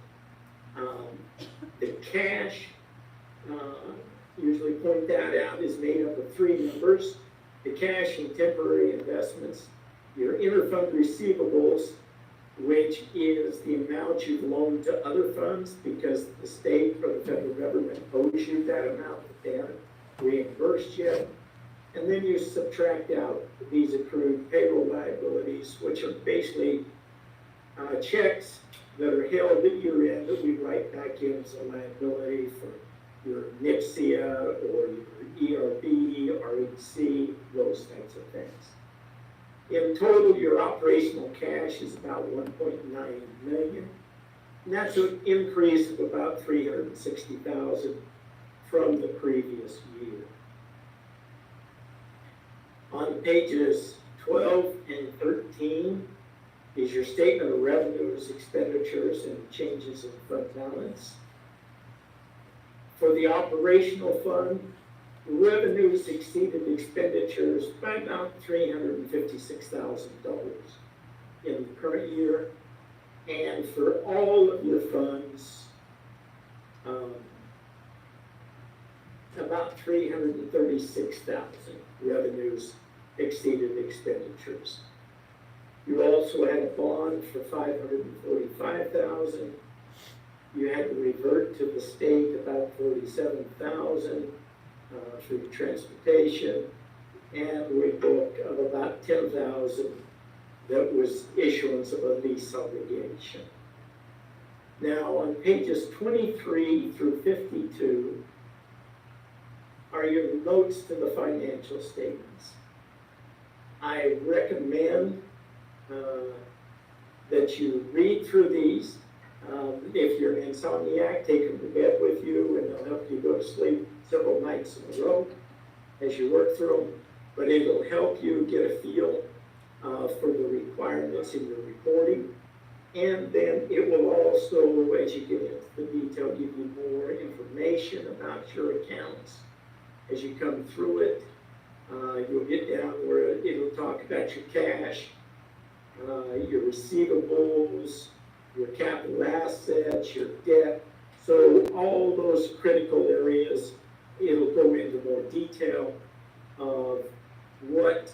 The cash, usually point that out, is made up of 3 numbers. The cash and temporary investments, your interfund receivables, which is the amount you've loaned to other funds because the state or the federal government owes you that amount that they haven't reimbursed yet. And then you subtract out these accrued payroll liabilities, which are basically checks that are held at year end that we write back in as a liability for your NIPSIA or your ERB, REC, those types of things. In total, your operational cash is about $1.9 million. And that's an increase of about $360,000 from the previous year. On pages 12 and 13 is your statement of revenues, expenditures, and changes in fund balance. For the operational fund, revenues exceeded expenditures by about $356,000 in the current year. And for all of your funds, about $336,000 revenues exceeded expenditures. You also had a bond for $545,000. You had to revert to the state about $47,000 through transportation, and we booked of about $10,000 that was issuance of a lease obligation. Now on pages 23 through 52 are your notes to the financial statements. I recommend that you read through these. If you're an insomniac, take them to bed with you and they'll help you go to sleep several nights in a row as you work through them. But it'll help you get a feel for the requirements in your reporting. And then it will also, as you get into the detail, give you more information about your accounts. As you come through it, you'll get down where it'll talk about your cash, your receivables, your capital assets, your debt. So all those critical areas, it'll go into more detail of what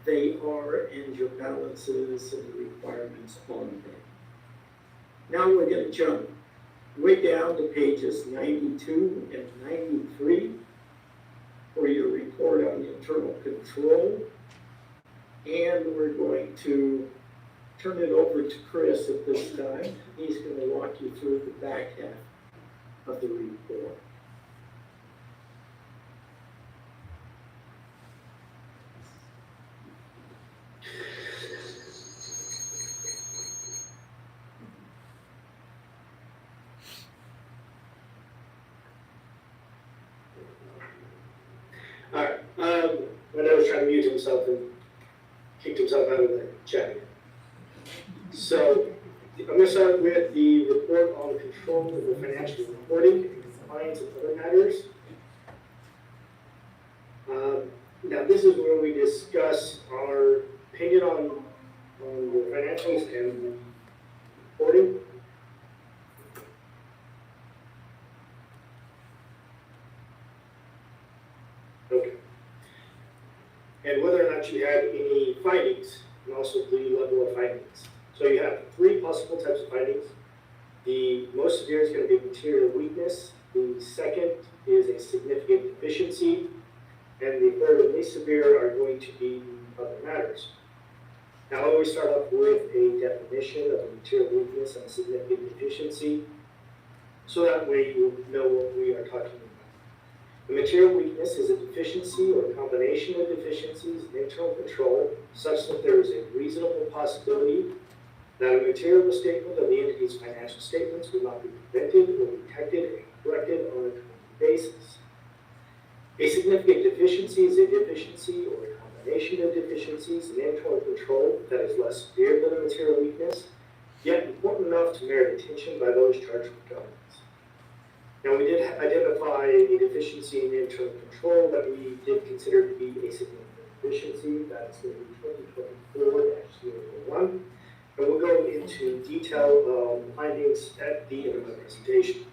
they are and your balances and the requirements on them. Now we're going to jump way down to pages 92 and 93, for your report on the internal control. And we're going to turn it over to Chris at this time. He's going to walk you through the back half of the report. All right, I was trying to mute himself and kicked himself out of the chat. So, I'm going to start with the report on control of the financial reporting and compliance and other matters. Now, this is where we discuss our opinion on the financials and the reporting. Okay. And whether or not you had any findings, and also the level of findings. So you have three possible types of findings. The most severe is going to be material weakness. The second is a significant deficiency. And the third and least severe are going to be other matters. Now, I always start off with a definition of a material weakness and a significant deficiency, so that way you know what we are talking about. A material weakness is a deficiency or a combination of deficiencies in internal control such that there is a reasonable possibility that a material misstatement of the entity's financial statements will not be prevented or detected and corrected on a timely basis. A significant deficiency is a deficiency or a combination of deficiencies in internal control that is less severe than a material weakness, yet important enough to merit attention by those charged with governance. Now, we did identify a deficiency in internal control that we did consider to be a significant deficiency. That's going to be 2024-01. And we'll go into detail findings at the end of the presentation.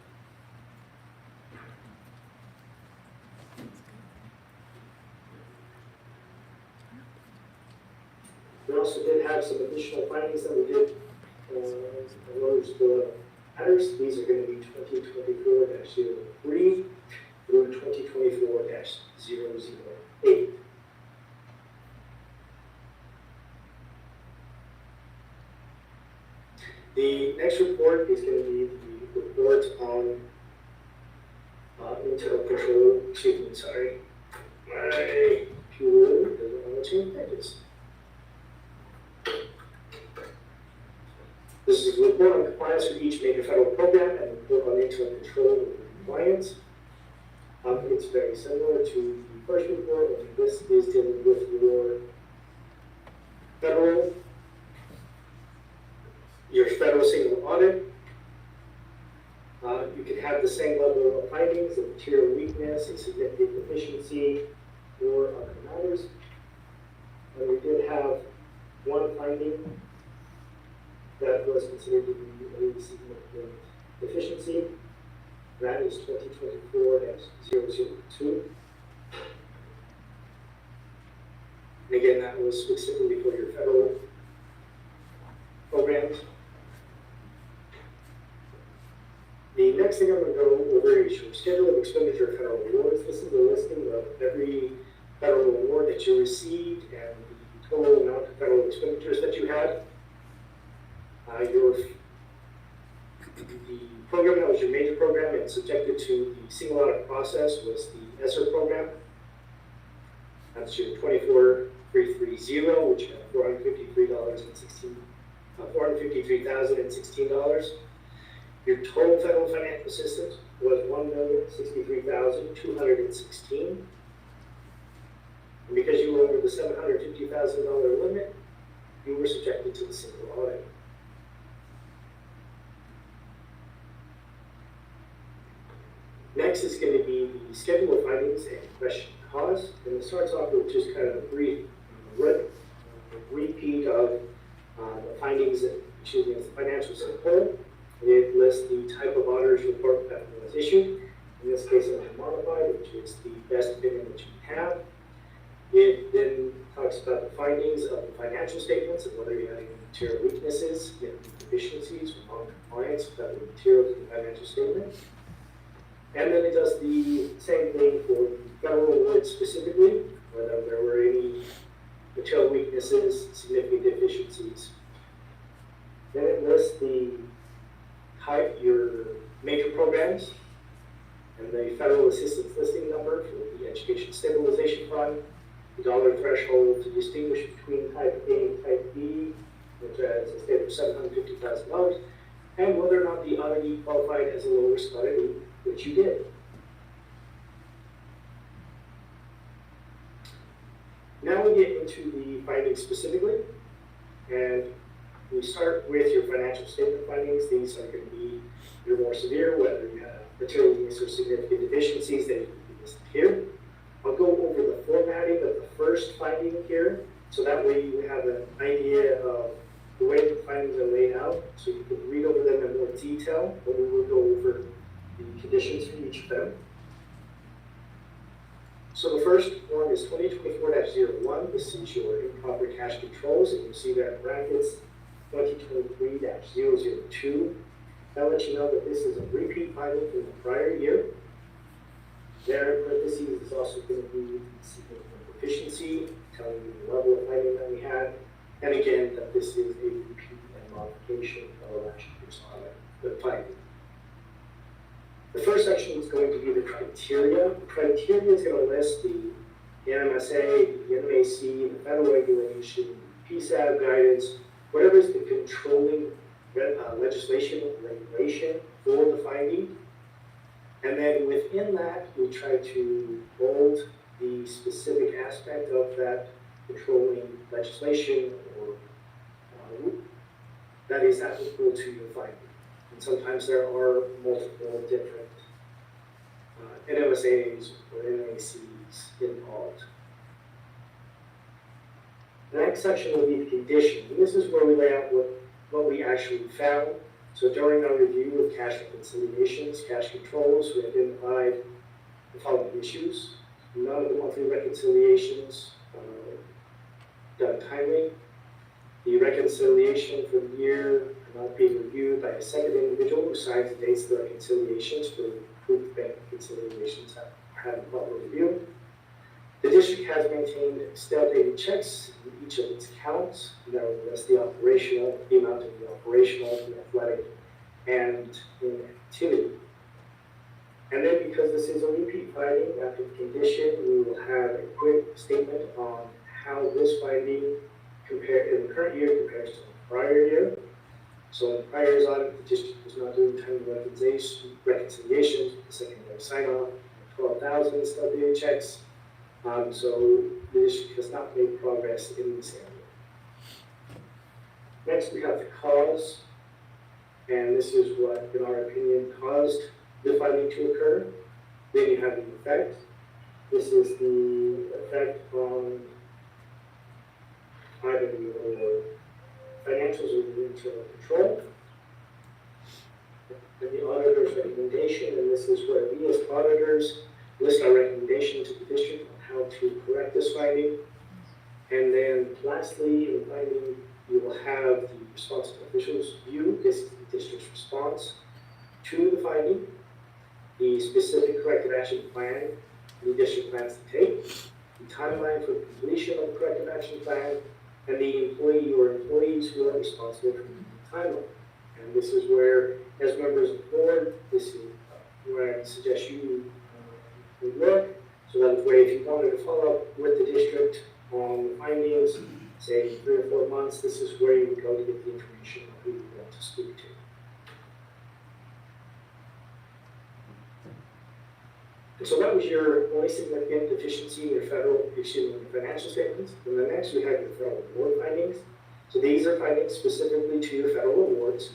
We also did have some additional findings that we did in those matters. These are going to be 2024-03 through 2024-008. The next report is going to be the report on internal control. Excuse me, sorry. My computer doesn't want to change pages. This is a report on compliance for each major federal program and a report on internal control and compliance. It's very similar to the first report, and this is dealing with your federal single audit. You can have the same level of findings, a material weakness, a significant deficiency, or other matters. And we did have one finding that was considered to be a significant deficiency. That is 2024-002. And again, that was specifically for your federal programs. The next thing I'm going to go over is your schedule of expenditure of federal awards. This is a listing of every federal award that you received and the total amount of federal expenditures that you had. The program that was your major program and subjected to the single audit process was the ESSER program. That's your 24330, which had $453,016. Your total federal financial assistance was $1,063,216. And because you were over the $750,000 limit, you were subjected to the single audit. Next is going to be the schedule of findings and question cause. And it starts off with just kind of a brief repeat of the findings, the financials as a whole. It lists the type of auditor's report that was issued. In this case, it was modified, which is the best opinion that you have. It then talks about the findings of the financial statements and whether you have any material weaknesses, deficiencies, or non-compliance with other materials in the financial statements. And then it does the same thing for the federal awards specifically, whether there were any material weaknesses, significant deficiencies. Then it lists your major programs and the federal assistance listing number for the Education Stabilization Fund, the dollar threshold to distinguish between type A and type B, which has a state of $750,000, and whether or not the auditee qualified as a low-risk auditee, which you did. Now we get into the findings specifically, and we start with your financial statement findings. These are going to be your more severe, whether you have material weakness or significant deficiencies that you can list here. I'll go over the formatting of the first finding here, so that way you have an idea of the way the findings are laid out, so you can read over them in more detail, but we will go over the conditions for each of them. So the first one is 2024-01. This is your improper cash controls, and you see that in brackets 2023-002. That lets you know that this is a repeat finding from the prior year. There in parentheses is also going to be significant deficiency, telling you the level of finding that we had, and again that this is a repeat and modification of last year's audit, the finding. The first section is going to be the criteria. The criteria is going to list the NMSA, the NMAC, the federal regulation, PSAB guidance, whatever is the controlling legislation or regulation for the finding. And then within that, we try to bold the specific aspect of that controlling legislation or that is applicable to your finding. And sometimes there are multiple different NMSAs or NMACs involved. The next section will be the condition. And this is where we lay out what we actually found. So during our review of cash reconciliations, cash controls, we identified the following issues. None of the monthly reconciliations done timely. The reconciliation for the year not being reviewed by a second individual who signs the dates of the reconciliations for proof bank reconciliations having proper review. The district has maintained stale dated checks in each of its accounts. That will list the operational, the amount of the operational, the athletic, and in activity. And then because this is a repeat finding, after the condition, we will have a quick statement on how this finding in the current year compares to the prior year. So in the prior year's audit, the district was not doing timely reconciliations, the secondary sign-off, 12,000 stale dated checks. So the district has not made progress in this area. Next, we have the cause, and this is what, in our opinion, caused the finding to occur. Then you have the effect. This is the effect on either your financials or your internal control. And the auditor's recommendation, and this is where we as auditors list our recommendation to the district on how to correct this finding. And then lastly, in the finding, you will have the responsible officials view. This is the district's response to the finding, the specific corrective action plan the district plans to take, the timeline for completion of the corrective action plan, and the employee or employees who are responsible for the timeline. And this is where, as members of the board, this is where I suggest you would look, so that way if you wanted to follow up with the district on the findings, say 3 or 4 months, this is where you would go to get the information of who you want to speak to. And so that was your only significant deficiency in your financial statements. And then next we have your federal award findings. So these are findings specifically to your federal awards.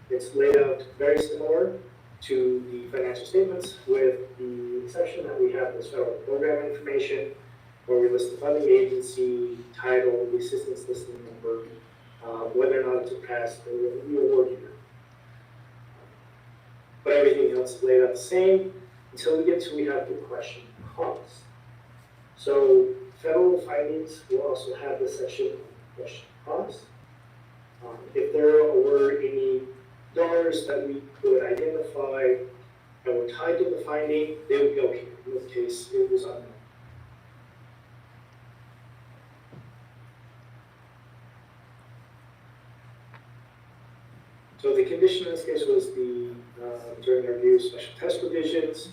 It's laid out very similar to the financial statements, with the exception that we have this federal program information, where we list the funding agency, title, the assistance listing number, whether or not it's passed the award year. But everything else is laid out the same until we get to we have the question cost. So federal findings will also have this section on question cost. If there were any dollars that we could identify and were tied to the finding, they would go here. In this case, it was unknown. So the condition in this case was during the review of special test provisions,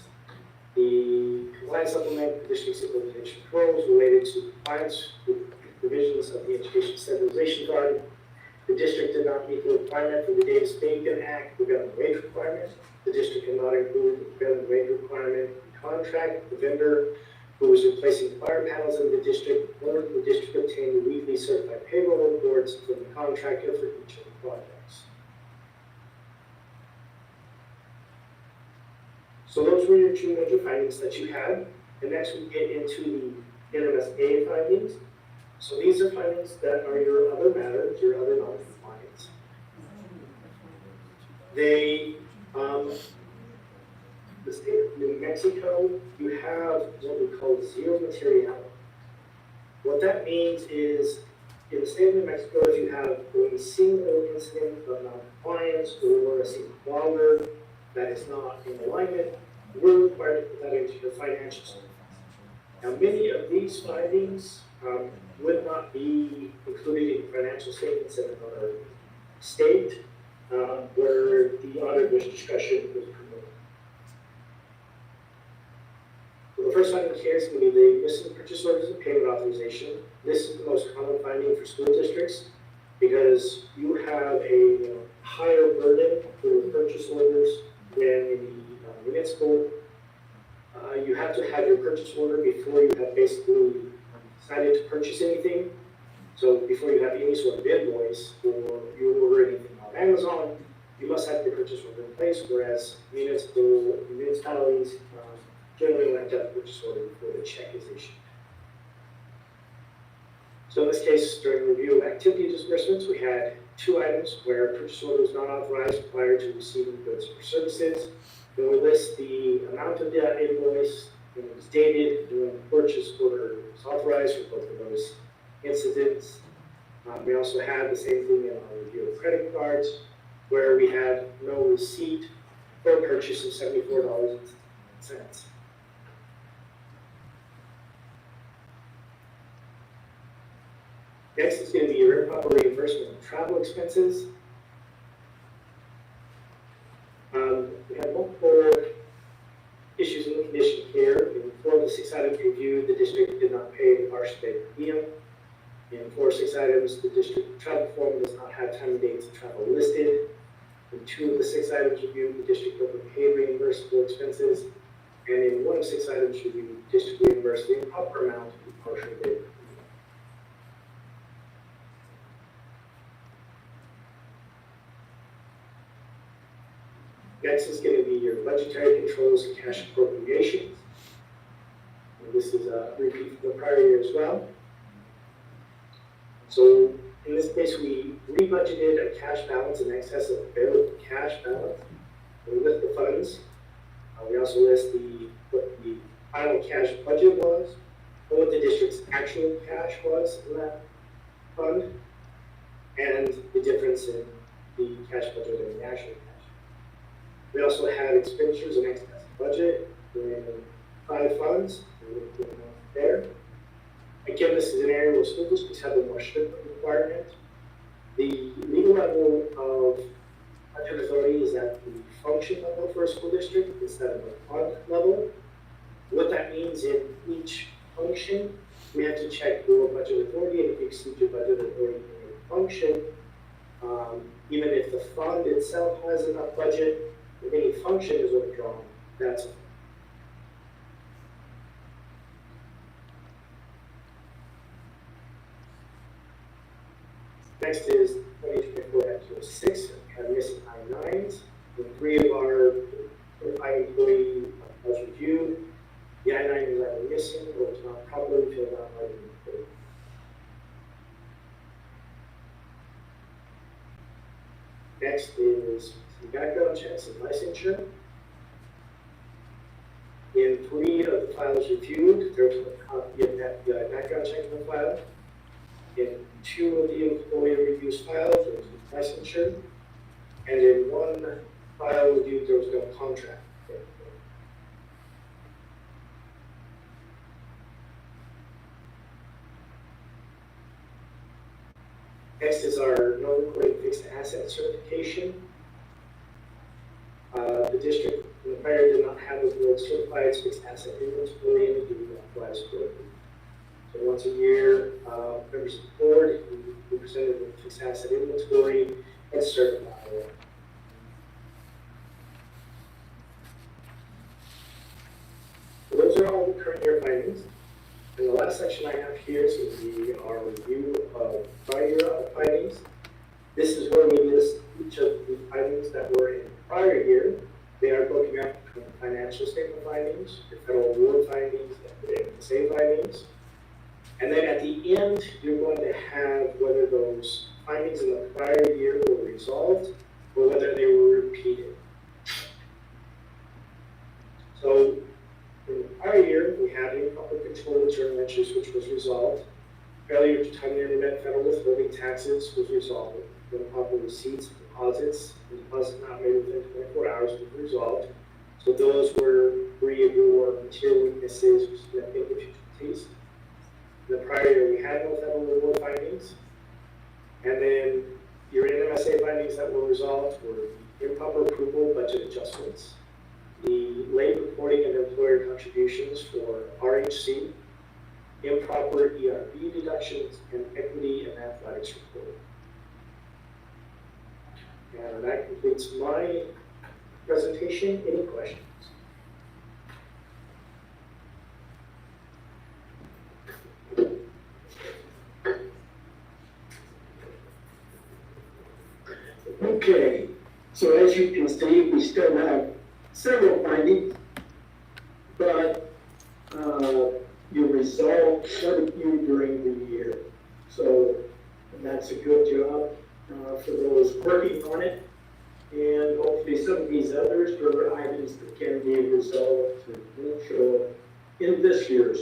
the compliance supplement, the district's implementation controls related to compliance with provisions of the Education Stabilization Fund. The district did not meet the requirement for the Davis-Bacon Act prevailing wage requirement. The district did not include the prevailing wage requirement in contract. The vendor who was replacing fire panels in the district, or the district obtained the weekly certified payroll reports from the contractor for each of the projects. So those were your two major findings that you had. And next we get into the NMSA findings. So these are findings that are your other matters, your other non-compliance. They, the state of New Mexico, you have what we call zero materiality. What that means is, in the state of New Mexico, if you have a single incident of non-compliance or a single logger that is not in alignment, we're required to put that into your financial statements. Now, many of these findings would not be included in financial statements in another state where the auditor's discretion was permitted. So the first finding here is going to be the missing purchase orders and payment authorization. This is the most common finding for school districts because you have a higher burden for the purchase orders than the municipal. You have to have your purchase order before you have basically decided to purchase anything. So before you have any sort of invoice or you order anything on Amazon, you must have your purchase order in place, whereas municipalities generally like to have a purchase order before the check is issued. So in this case, during review of activity disbursements, we had two items where purchase order was not authorized prior to receiving goods or services. Then we list the amount of that invoice, when it was dated, and when the purchase order was authorized for both of those incidents. We also had the same thing in our review of credit cards, where we had no receipt for a purchase of $74.06. Next is going to be your improper reimbursement of travel expenses. We had multiple issues in the condition here. In 4 of the 6 items reviewed, the district did not pay the partial day per diem. In 4 of 6 items, the district travel form does not have time and dates of travel listed. In 2 of the 6 items reviewed, the district overpaid reimbursable expenses. And in 1 of 6 items reviewed, the district reimbursed the improper amount of the partial day per diem. Next is going to be your budgetary controls and cash appropriations. And this is a repeat from the prior year as well. So in this case, we rebudgeted a cash balance in excess of available cash balance. We list the funds. We also list what the final cash budget was, and what the district's actual cash was in that fund, and the difference in the cash budget and the actual cash. We also had expenditures in excess of budget in 5 funds. There. Again, this is an area where school districts have a more strict requirement. The legal level of budget authority is at the function level for a school district instead of the fund level. What that means in each function, we have to check your budget authority, and if you exceed your budget authority in your function, even if the fund itself has enough budget, if any function is withdrawn, that's it. Next is 2024-06, have missing I-9s. The 3 of our 5 employee was reviewed. The I-9 is either missing or it's not properly filled out by the employee. Next is some background checks and licensure. In 3 of the files reviewed, there was a copy of that background check in the file. In 2 of the employee reviews files, there was no licensure. And in 1 file reviewed, there was no contract. Next is our no recording fixed asset certification. The district in the prior did not have a board certify its fixed asset inventory and it did not applies quarterly. So once a year, members of the board will be presented with fixed asset inventory and certify it. So those are all the current year findings. And the last section I have here is going to be our review of prior year findings. This is where we list each of the findings that were in the prior year. They are broken up between financial statement findings, your federal award findings, and the MSA findings. And then at the end, you're going to have whether those findings in the prior year were resolved or whether they were repeated. So in the prior year, we had improper control of journal entries, which was resolved. Failure to timely remit federal withholding taxes was resolved. Improper receipts, deposits, and deposits not made within 24 hours was resolved. So those were three of your material weaknesses or significant deficiencies. In the prior year, we had no federal reward findings. And then your NMSA findings that were resolved were improper approval budget adjustments, the late reporting of employer contributions for RHC, improper ERB deductions, and equity and athletics reporting. And that completes my presentation. Any questions? Okay, so as you can see, we still have several findings, but you resolved quite a few during the year. So that's a good job for those working on it. And hopefully some of these others are items that can be resolved and won't show up in this year's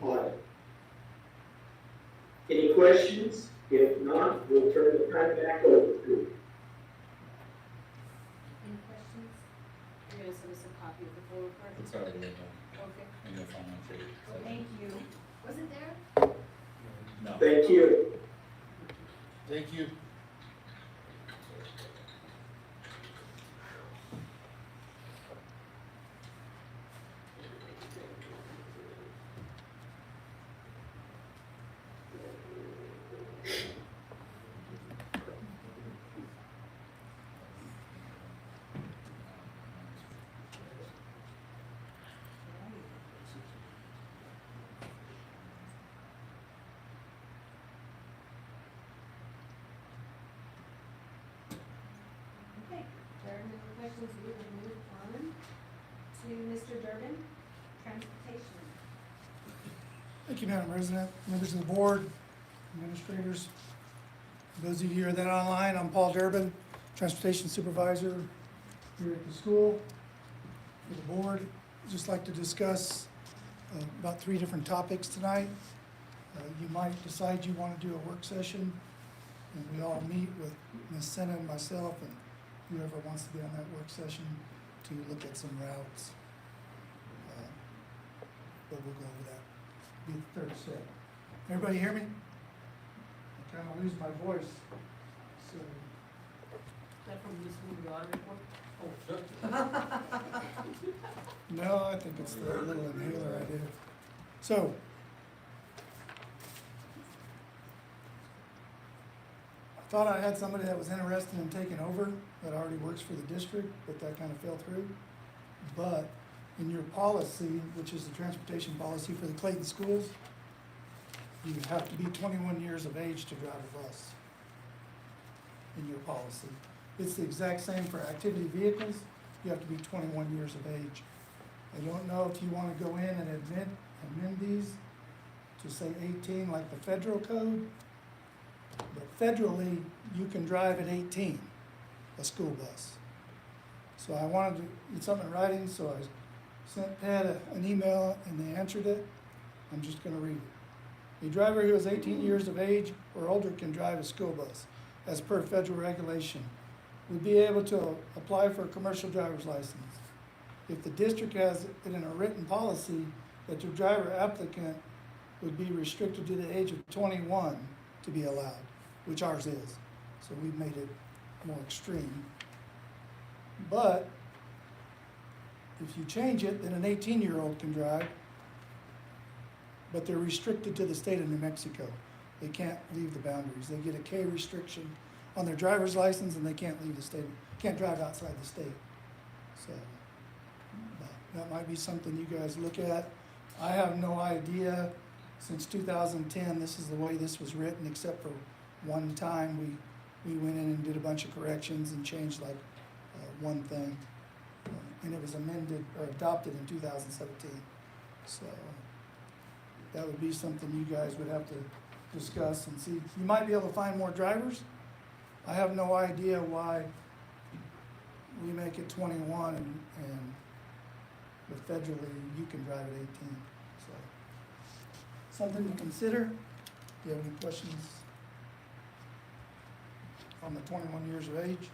audit. Any questions? If not, we'll turn the time back over to you. Any questions? You're gonna send us a copy of the full report? It's already in Okay. the financial. Thank you. Was it there? No. Thank you. Thank you. Okay, there are no questions. We will move on to Mr. Durbin, transportation. Thank you, Madam President, members of the board, administrators. Those of you that are online, I'm Paul Durbin, Transportation Supervisor here at the school. For the board, I'd just like to discuss about 3 different topics tonight. You might decide you want to do a work session, and we all meet with Ms. Senna and myself and whoever wants to be on that work session to look at some routes. But we'll go over that. Be the third step. Everybody hear me? I kind of lose my voice. So, That from listening to the audit report? no, I think it's the little inhaler I did. So, I thought I had somebody that was interested in taking over that already works for the district, but that kind of fell through. But in your policy, which is the transportation policy for the Clayton schools, you have to be 21 years of age to drive a bus in your policy. It's the exact same for activity vehicles. You have to be 21 years of age. I don't know if you want to go in and amend these to say 18 like the federal code, but federally, you can drive at 18, a school bus. So I wanted to get something in writing, so I sent Pat an email and they answered it. I'm just gonna read it. A driver who is 18 years of age or older can drive a school bus, as per federal regulation. Would be able to apply for a commercial driver's license. If the district has it in a written policy that the driver applicant would be restricted to the age of 21, to be allowed, which ours is. So we've made it more extreme. But if you change it, then an 18-year-old can drive, but they're restricted to the state of New Mexico. They can't leave the boundaries. They get a K restriction on their driver's license, and they can't leave the state, can't drive outside the state. So that might be something you guys look at. I have no idea, since 2010, this is the way this was written, except for one time we went in and did a bunch of corrections and changed like one thing. And it was amended or adopted in 2017. So that would be something you guys would have to discuss and see. You might be able to find more drivers. I have no idea why we make it 21 and but federally you can drive at 18. So something to consider. Do you have any questions on the 21 years of age?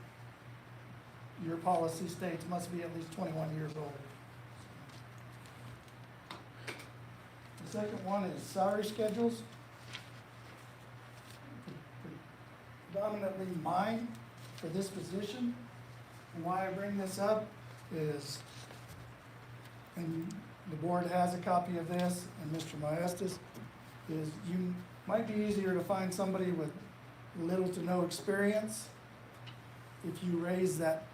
Your policy states must be at least 21 years old. The second one is salary schedules. Predominantly mine for this position. And why I bring this up is, and the board has a copy of this, and Mr. Maestas, is you might be easier to find somebody with little to no experience if you raise that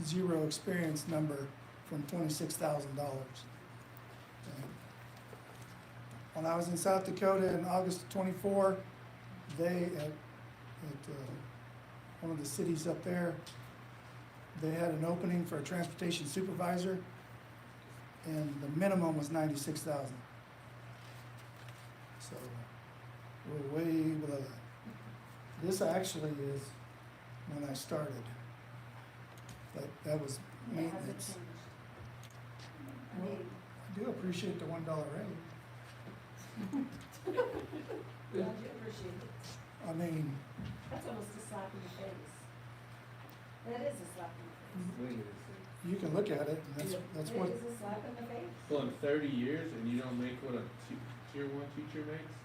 zero experience number from $26,000. When I was in South Dakota in August of 24, they at one of the cities up there, they had an opening for a transportation supervisor, and the minimum was $96,000. So we're way below that. This actually is when I started. That was maintenance. Well, I do appreciate the $1 raise. Yeah, I do appreciate it. I mean, That's almost a slap in the face. That is a slap in the face. you can look at it, and that's what, It is a slap in the face. Well, in 30 years, and you don't make what a tier 1 teacher makes?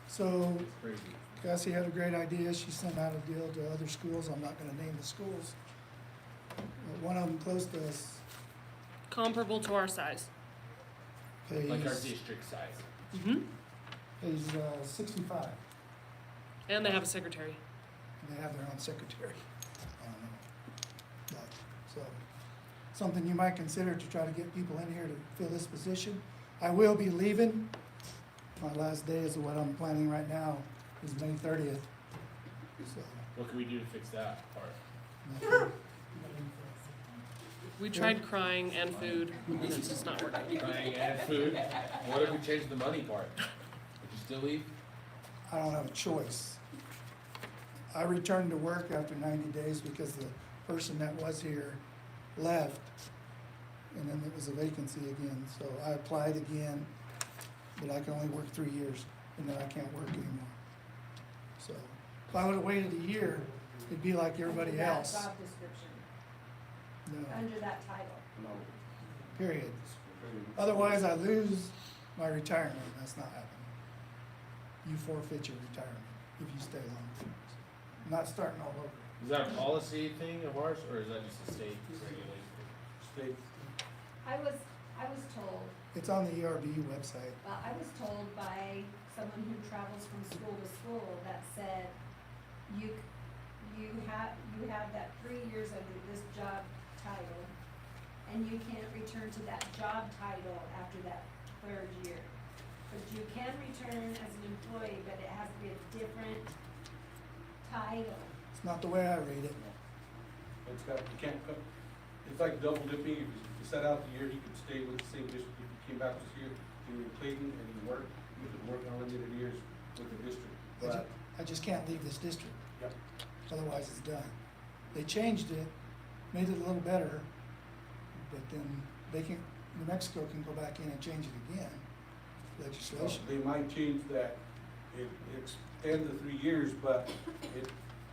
so It's crazy. Cassie had a great idea. She sent out a deal to other schools. I'm not gonna name the schools. But one of them close to us Comparable to our size. pays, Like our district size. Mm-hmm. pays 65. And they have a secretary. And they have their own secretary. I don't know. But, so, something you might consider to try to get people in here to fill this position. I will be leaving. My last day is what I'm planning right now is May 30th. So, What can we do to fix that part? nothing. We tried crying and food, and it's just not working. Crying and food. What if we change the money part? Would you still leave? I don't have a choice. I returned to work after 90 days because the person that was here left, and then there was a vacancy again. So I applied again, but I can only work 3 years, and then I can't work anymore. So if I would have waited a year, it'd be like everybody Under that else. job description, No, under that title. No. period. Otherwise, I lose my retirement. That's not happening. You forfeit your retirement if you stay long. I'm not starting all over. Is that a policy thing of ours, or is that just a state regulation? State, I was told, It's on the ERB website. I was told by someone who travels from school to school that said, you have that 3 years under this job title, and you can't return to that job title after that 3rd year. But you can return as an employee, but it has to be a different title. It's not the way I read it. it's got, you can't come, it's like double dipping. If you set out the year, you could stay with the same district. If you came back this year, you were in Clayton and you worked, you could work unlimited years with the district. But, I just can't leave this district. yep, Otherwise, it's done. They changed it, made it a little better, but then New Mexico can go back in and change it again, legislation. they might change that, extend the 3 years, but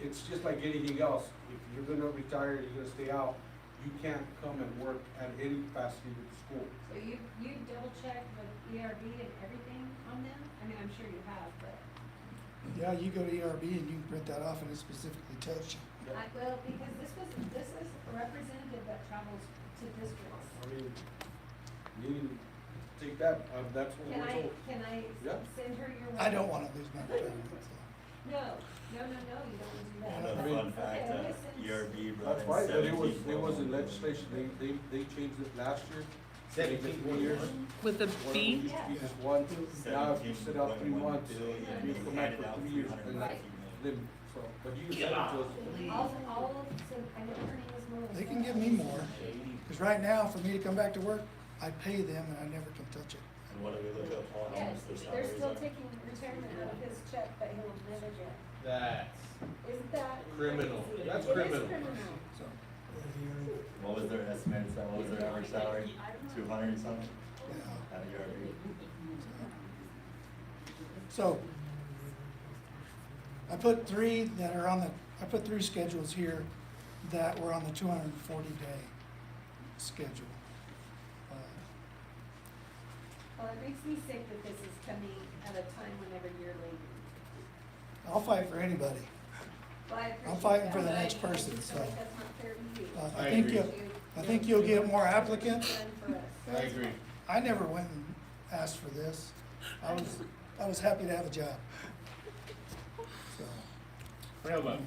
it's just like anything else. If you're gonna retire, you're gonna stay out, you can't come and work at any capacity with the school. So you double check with ERB and everything on them? I mean, I'm sure you have, but. Yeah, you go to ERB and you can print that off and it specifically tells you. Well, because this is a representative that travels to districts. I mean, you can take that, that's what Can we're I, told. can I Yeah. send her your? I don't wanna lose my retirement, so. No, you don't wanna do that. And a fun fact, Okay, okay, since- ERB brought That's in right, but 17 it was in formal- legislation, they changed it last year. 17 4 years. With the Where it B? used to be just one, now if you sit out 3 months, you come back for 3 years, and that's limit, so, but you can send it to us. So I know her name is Melissa. They can give me more, cause right now, for me to come back to work, I pay them and I never can touch it. And what do we look up, Paul, how Yeah, much their they're salaries still are? taking retirement out of his check that he'll never get. That's Isn't that? criminal. crazy? That's It is criminal. criminal. So, What was their estimated, what was their average salary? 200 and something yeah. at ERB? So, I put three schedules here that were on the 240-day schedule. Well, it makes me sick that this is coming at a time whenever you're late. I'll fight for anybody. Well, I appreciate I'm fighting that, for the but next I person, just so. feel like that's not fair to you. I I think you'll get more applicants. Done for us. I agree. I never went and asked for this. I was happy to have a job. So, Well, but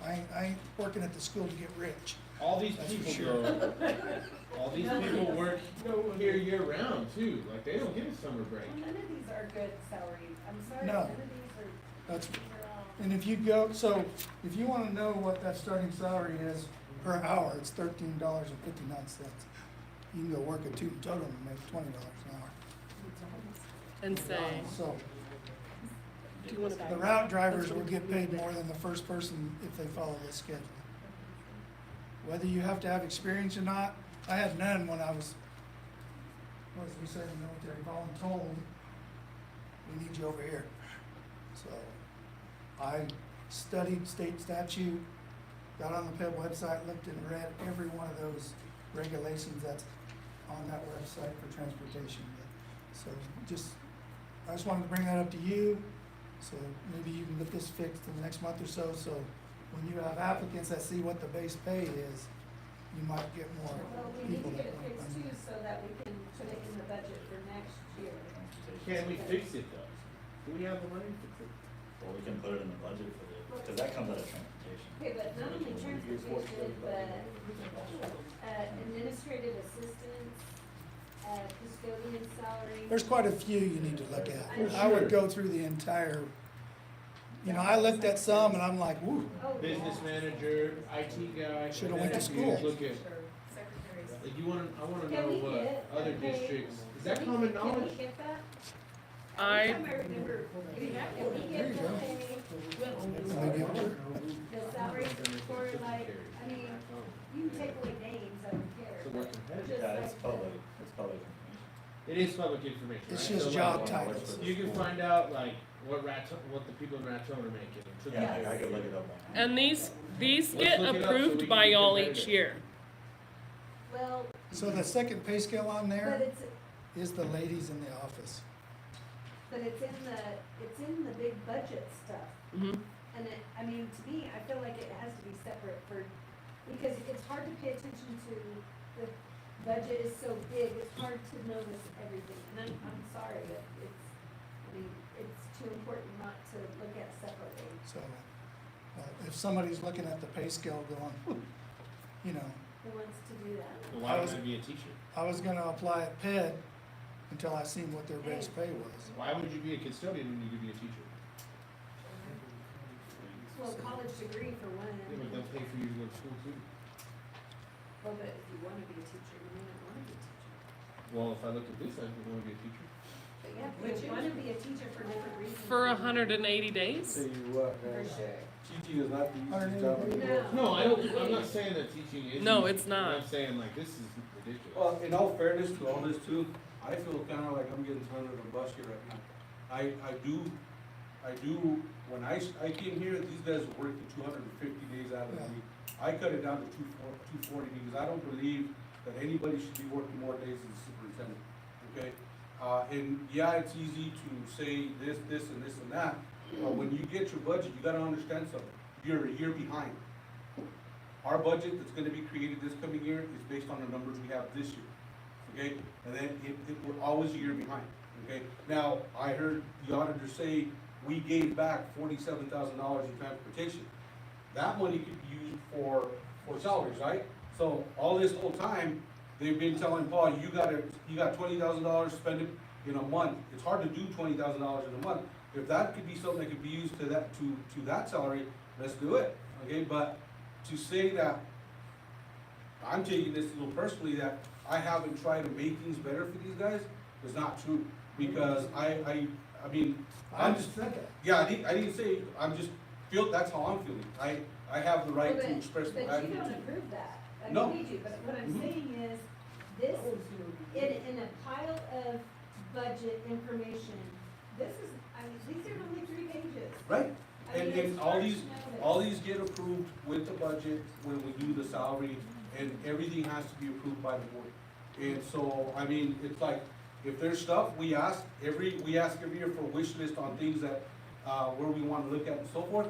I ain't working at the school to get rich. all these That's for people sure. go, all these people work here year round too. Like they don't get a summer break. Well, none of these are good salary. I'm sorry, No. none of these are. That's, these are all- and if you go, so if you wanna know what that starting salary is per hour, it's $13.59. You can go work at Toot and Totem and make $20 an hour. And say, So, do you wanna the route drivers will get paid more than the first person if they follow this schedule. Whether you have to have experience or not, I had none when I was, what was we say in the military, voluntold, we need you over here. So, I studied state statute, got on the PEB website, looked and read every one of those regulations that's on that website for transportation. So I just wanted to bring that up to you, so maybe you can get this fixed in the next month or so, so when you have applicants that see what the base pay is, you might get more Well, we need people to that get it want to fixed come too, in. so that we can put it in the budget for next year. Can we fix it though? Do we have the money to fix it? Well, we can put it in the budget for the, because that comes out of transportation. Okay, but not only transportation, but, administrative assistants, custodian salary. There's quite a few you need to look at. For I would sure. go through the entire, I looked at some and I'm like, woo, Oh, yeah. Business manager, IT guy. Should've and went then to if you school. Look at, like I wanna Can know we what get other a pay- districts, is that Can we- common knowledge? Can we get that? I, Every time I remember, can we get the pay, maybe over. the salary for like, I mean, you can take away names, I don't care. So we're competitive. Just Yeah, like it's the- public information. It is public information, right? It's just So, job like, titles. You can find out like what what the people in Raton are making. So Yeah, Yes. I could look it up on. and these Let's get look it up so we approved can by be y'all each competitive. year. Well, So the second pay scale on but there it's, is the ladies in the office. but it's in the big budget stuff. Mhm. And it, I mean, to me, I feel like it has to be separate for, because it's hard to pay attention to, the budget is so big, it's hard to notice everything. And I'm sorry, but it's too important not to look at separately. So, if somebody's looking at the pay scale going, "Whew," Who wants to do that? Well, why would it be a teacher? I was gonna apply at PED until I seen what their base pay was. Why would you be a custodian when you could be a teacher? Well, college degree for one. Yeah, but they'll pay for you to go to school too. Well, but if you wanna be a teacher, you may not wanna be a teacher. Well, if I look at this, I would want to be a teacher. But yeah, if you wanna be a teacher for different reasons. For 180 days? Tell you what, For man, sure. teaching is not the easiest job in the world. No. No, I don't, I'm not saying that teaching is. No, easy. it's not. I'm saying like, this is ridiculous. Well, in all fairness to all this too, I feel kinda like I'm getting thrown under the bus here right now. I do, when I came here, these guys were working 250 days out of the Yeah. week. I cut it down to 240 because I don't believe that anybody should be working more days than the superintendent, okay? And yeah, it's easy to say this, and this, and that, when you get your budget, you gotta understand something, you're a year behind. Our budget that's gonna be created this coming year is based on the numbers we have this year, okay? And then we're always a year behind, okay? Now, I heard the auditor say we gave back $47,000 in transportation. That money could be used for salaries, right? So all this whole time, they've been telling Paul, you got $20,000, spend it in a month. It's hard to do $20,000 in a month. If that could be something that could be used to that salary, let's do it, okay? But to say that, I'm taking this a little personally, that I haven't tried to make things better for these guys is not true. Because I mean, I'm just, said that. yeah, I didn't say, that's how I'm feeling. I have the right Well, to express my But you attitude. don't approve that. I No. mean, we do, but what I'm saying is, this, in a pile of budget information, this is, I mean, these are only 3 pages. Right, I mean, and it's all hard these, to notice. all these get approved with the budget when we do the salary, and everything has to be approved by the board. And so, I mean, it's like, if there's stuff, we ask every year for a wish list on things that, where we wanna look at and so forth.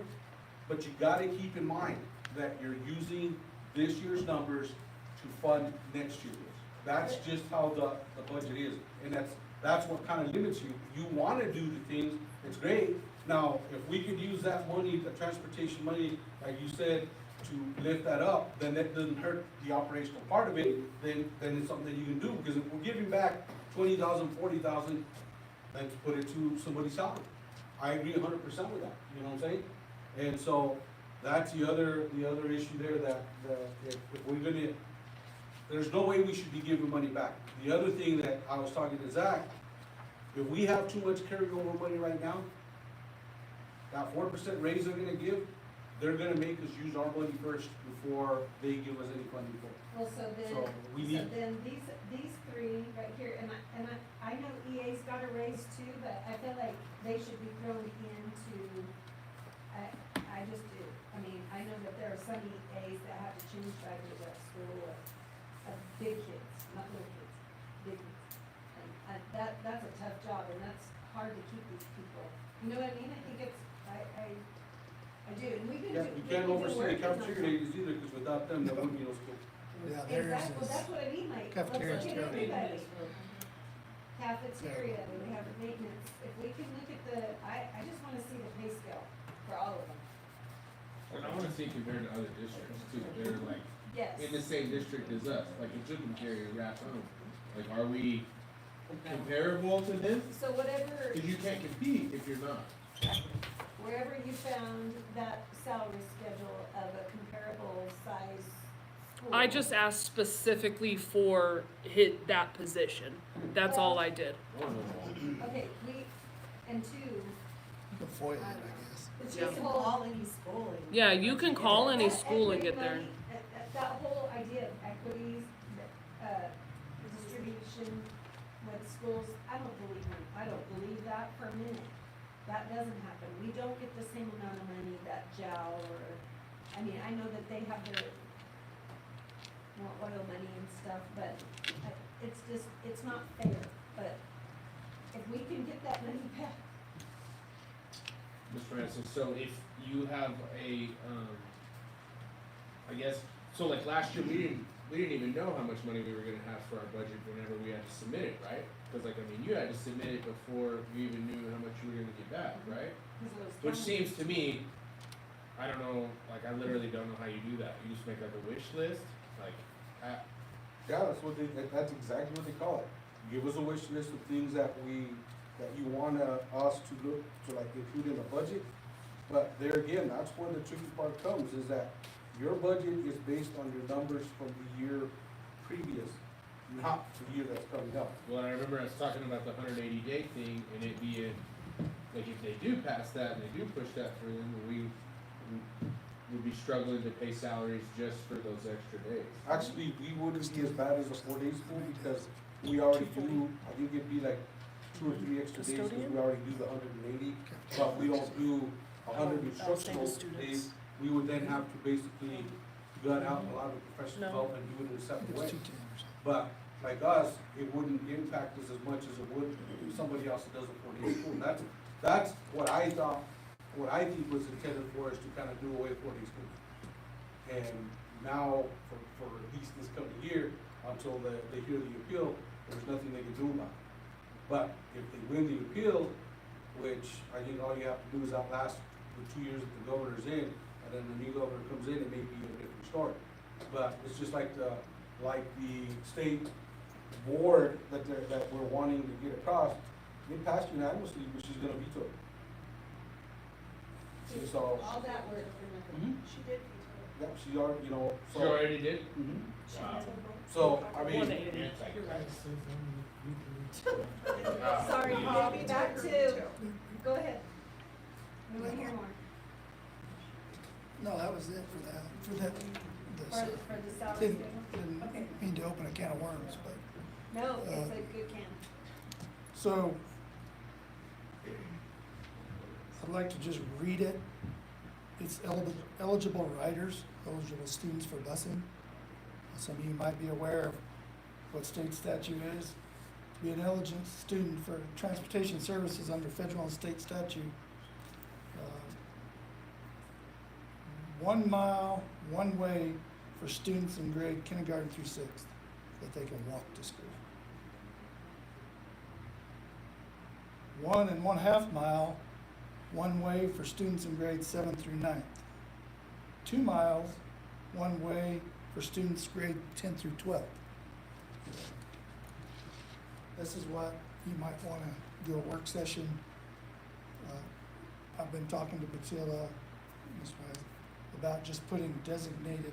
But you gotta keep in mind that you're using this year's numbers to fund next year's. That's just how the budget is, and that's what kinda limits you. You wanna do the things, it's great. Now, if we could use that money, the transportation money, like you said, to lift that up, then that doesn't hurt the operational part of it, then it's something that you can do. Because if we're giving back 20,000, 40,000, let's put it to somebody's salary. I agree 100% with that, you know what I'm saying? And so, that's the other issue there, that if we're gonna, there's no way we should be giving money back. The other thing that I was talking to Zach, if we have too much carryover money right now, that 4% raise they're gonna give, they're gonna make us use our money first before they give us any funding for it. Well, so then these 3 right here, and I know EA's got a raise too, but I feel like they should be thrown into, I just do. I mean, I know that there are some EAs that have to change drivers at school of big kids, not little kids, big kids. And that's a tough job, and that's hard to keep these people. You know what I mean? I think it's, I do, and we've been. Yeah, you can't oversee the cafeteria ladies either, because without them, there wouldn't be no school. Yeah, theirs Exactly, well, is, that's what I mean, like, let's cafeteria's look at terrible. everybody. Cafeteria, we have maintenance, if we can look at I just wanna see the pay scale for all of them. And I wanna see compared to other districts too, they're like, Yes. in the same district as us, like a chicken carrier, Raton. Like, are we comparable to them? So whatever, Cause you can't compete if you're not. wherever you found that salary schedule of a comparable size school. I just asked specifically for that position. That's all I did. Okay, and 2, you can FOIA it, I guess. But Yeah. you can call any school and. Yeah, you can call any that school and equity get there. money, that whole idea of equities, distribution with schools, I don't believe that for a minute. That doesn't happen. We don't get the same amount of money that JAL I mean, I know that they have their more oil money and stuff, but it's just, it's not fair. But if we can get that money back, Ms. Francis, so if you have I guess, so like last year, we didn't even know how much money we were gonna have for our budget whenever we had to submit it, right? Cause like, I mean, you had to submit it before you even knew how much you were gonna get back, right? because it was. Which county. seems to me, I don't know, like, I literally don't know how you do that. You just make like a wish list, like, Yeah, that's exactly what they call it. Give us a wish list of things that you want us to look, to like include in the budget. But there again, that's where the tricky part comes, is that your budget is based on your numbers from the year previous, not the year that's coming up. well, I remember us talking about the 180-day thing and it being, like, if they do pass that and they do push that through, then we would be struggling to pay salaries just for those extra days. Actually, we wouldn't be as bad as a 4-day school because we already do, I think it'd be like 2 or 3 extra days because we already do the 180, but we don't do 100 instructional days. We would then have to basically gut out a lot of professional development and do it in a separate way. It's 210 or something. But like us, it wouldn't impact us as much as it would somebody else that does a 4-day school. And that's what I thought what I think was intended for is to kind of do away with what he's doing. And now, for at least this coming year, until they hear the appeal, there's nothing they can do about it. But if they win the appeal, which I think all you have to do is outlast the 2 years that the governor's in, and then the new governor comes in, it may be a different story. But it's just like the state board that we're wanting to get across, they passed unanimously, which is gonna veto it. So, All that work. She did veto it. yeah, she already, you know, You so, already did? mhm. So, I mean, 180. Sorry, She Bob, did back veto to, her veto. go ahead. We want to hear more. No, that was it for that, for that. For the salary Didn't, schedule? Okay. didn't mean to open a can of worms, but, No, it's a good can. so, I'd like to just read it. It's eligible riders, eligible students for busing. Some of you might be aware of what state statute is. To be an eligible student for transportation services under federal and state statute, 1 mile, one way for students in grade kindergarten through 6th, that they can walk to school. 1.5 mile, one way for students in grades 7 through 9th. 2 miles, one way for students grade 10 through 12. This is what you might want to do a work session. I've been talking to Batilla, Ms. Wise, about just putting designated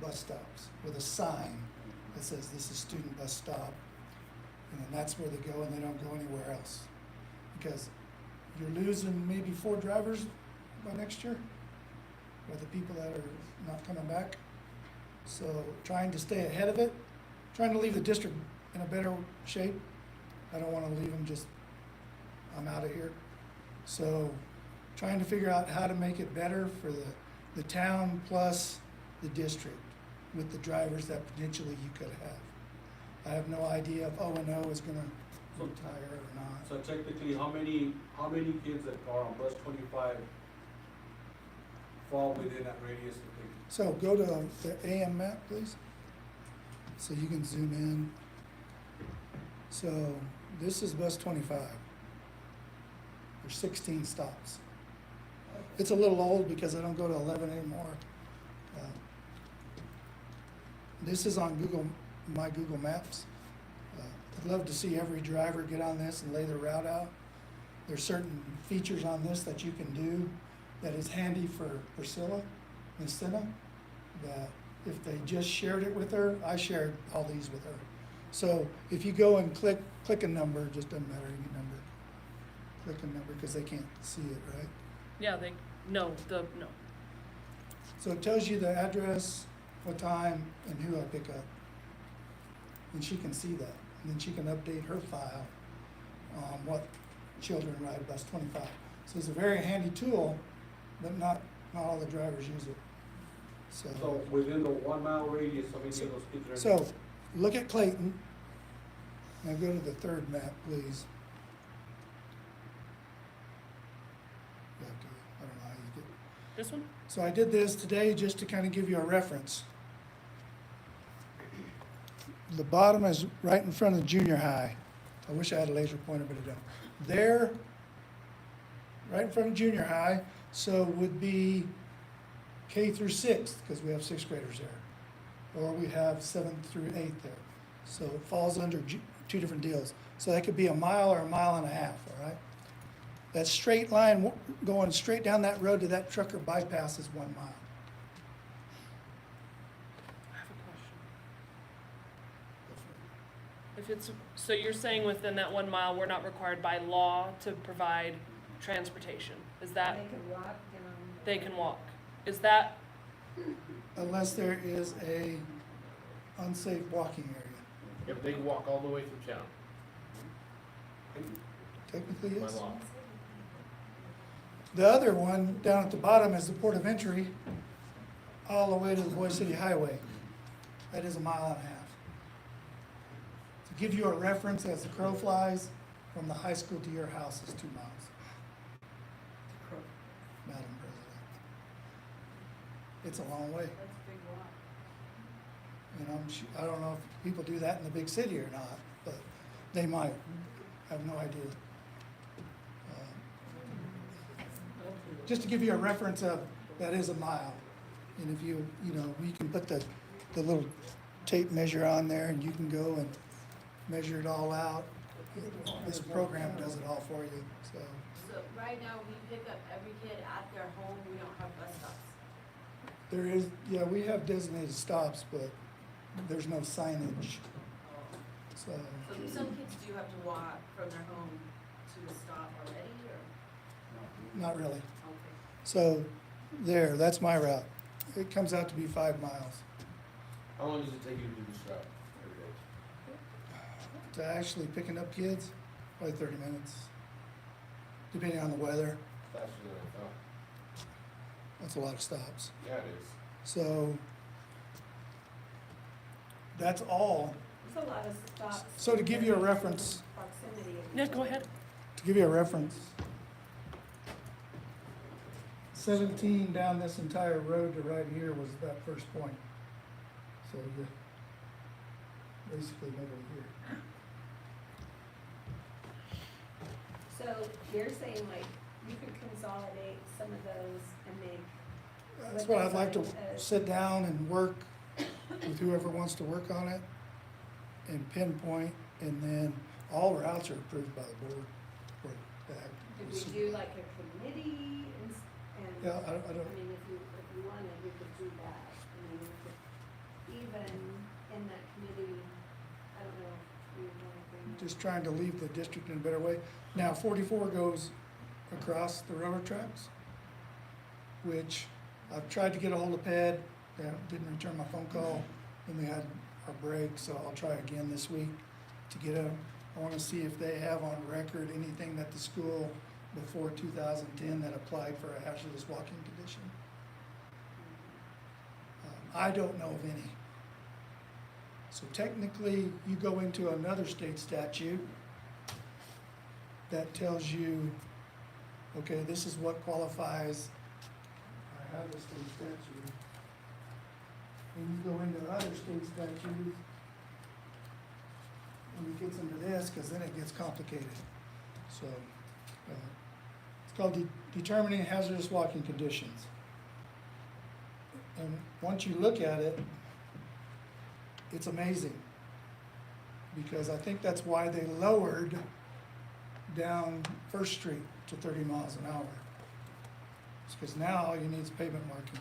bus stops with a sign that says this is student bus stop. And then that's where they go and they don't go anywhere else. Because you're losing maybe 4 drivers by next year, or the people that are not coming back. So trying to stay ahead of it, trying to leave the district in a better shape. I don't want to leave them just, I'm out of here. So trying to figure out how to make it better for the town plus the district with the drivers that potentially you could have. I have no idea if O&O is gonna retire or not. so technically, how many kids that are on bus 25 fall within that radius of the? So go to the AM map, please. So you can zoom in. So this is bus 25. There's 16 stops. It's a little old because I don't go to 11 anymore. This is on my Google Maps. I'd love to see every driver get on this and lay their route out. There's certain features on this that you can do that is handy for Priscilla and Senna, that if they just shared it with her, I shared all these with her. So if you go and click a number, it just doesn't matter any number. Click a number because they can't see it, right? Yeah, no. So it tells you the address, what time, and who I pick up. And she can see that. And then she can update her file on what children ride bus 25. So it's a very handy tool, but not all the drivers use it. So within the 1 mile radius, how many of those kids are? So look at Clayton. Now go to the third map, please. You have to, I don't know how you get. This one? So I did this today just to kind of give you a reference. The bottom is right in front of junior high. I wish I had a laser pointer, but I don't. There, right in front of junior high, so would be K through 6th, because we have 6th graders there. Or we have 7th through 8th there. So it falls under 2 different deals. So that could be a mile or a mile and a half, all right? That straight line going straight down that road to that trucker bypass is 1 mile. I have a question. So you're saying within that 1 mile, we're not required by law to provide transportation? Is that, They can walk down. they can walk? Is that, Unless there is a unsafe walking area. Yep, they can walk all the way through town, Technically, by yes. law. The other one down at the bottom is the port of entry, all the way to the Boise City Highway. That is 1.5 miles. To give you a reference, as the crow flies, from the high school to your house is 2 miles. it's a long way. That's a big walk. And I don't know if people do that in the big city or not, but they might. I have no idea. Just to give you a reference of, that is a mile. And if you can put the little tape measure on there and you can go and measure it all out. This program does it all for you, so. So right now, we pick up every kid at their home, we don't have bus stops. There is, yeah, we have designated stops, but there's no signage. So, So some kids do have to walk from their home to the stop already, or? not really. Okay. So, that's my route. It comes out to be 5 miles. How long does it take you to do this route every day? To actually picking up kids, probably 30 minutes, depending on the weather. Faster than I thought. That's a lot of stops. Yeah, it is. So, that's all. There's a lot of stops. So to give you a reference, Proximity of Yeah, each go other. ahead. to give you a reference, 17 down this entire road to right here was that first point. So you basically middle here. So you're saying like you could consolidate some of those and make. That's what I'd like to sit down and work with whoever wants to work on it and pinpoint, and then all routes are approved by the board. for that. Could we do like a committee and? Yeah, I don't, I mean, if you wanted, we could do that. I mean, we could, even in that committee, I don't know if we would wanna bring. just trying to leave the district in a better way. Now, 44 goes across the railroad tracks, which I've tried to get a hold of Ped, they didn't return my phone call, and we had our break, so I'll try again this week to get a, I wanna see if they have on record anything that the school before 2010 that applied for a hazardous walking condition. I don't know of any. So technically, you go into another state statute that tells you, okay, this is what qualifies. I have the state statute. When you go into other state statutes, when it gets into this, because then it gets complicated. So, it's called determining hazardous walking conditions. And once you look at it, it's amazing. Because I think that's why they lowered down First Street to 30 miles an hour. It's because now all you need is pavement marking.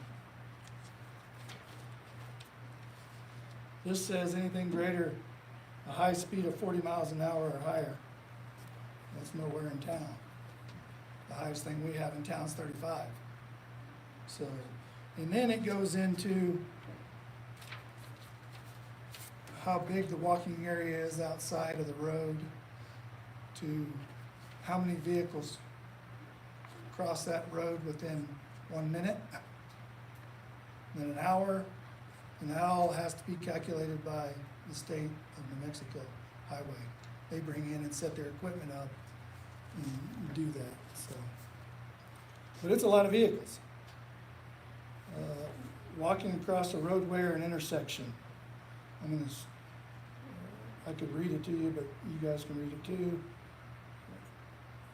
This says anything greater, a high speed of 40 miles an hour or higher. That's nowhere in town. The highest thing we have in town is 35. So, and then it goes into how big the walking area is outside of the road, to how many vehicles cross that road within 1 minute, then an hour, and that all has to be calculated by the state of New Mexico highway. They bring in and set their equipment up and do that, so. But it's a lot of vehicles. Walking across a roadway or an intersection. I could read it to you, but you guys can read it too.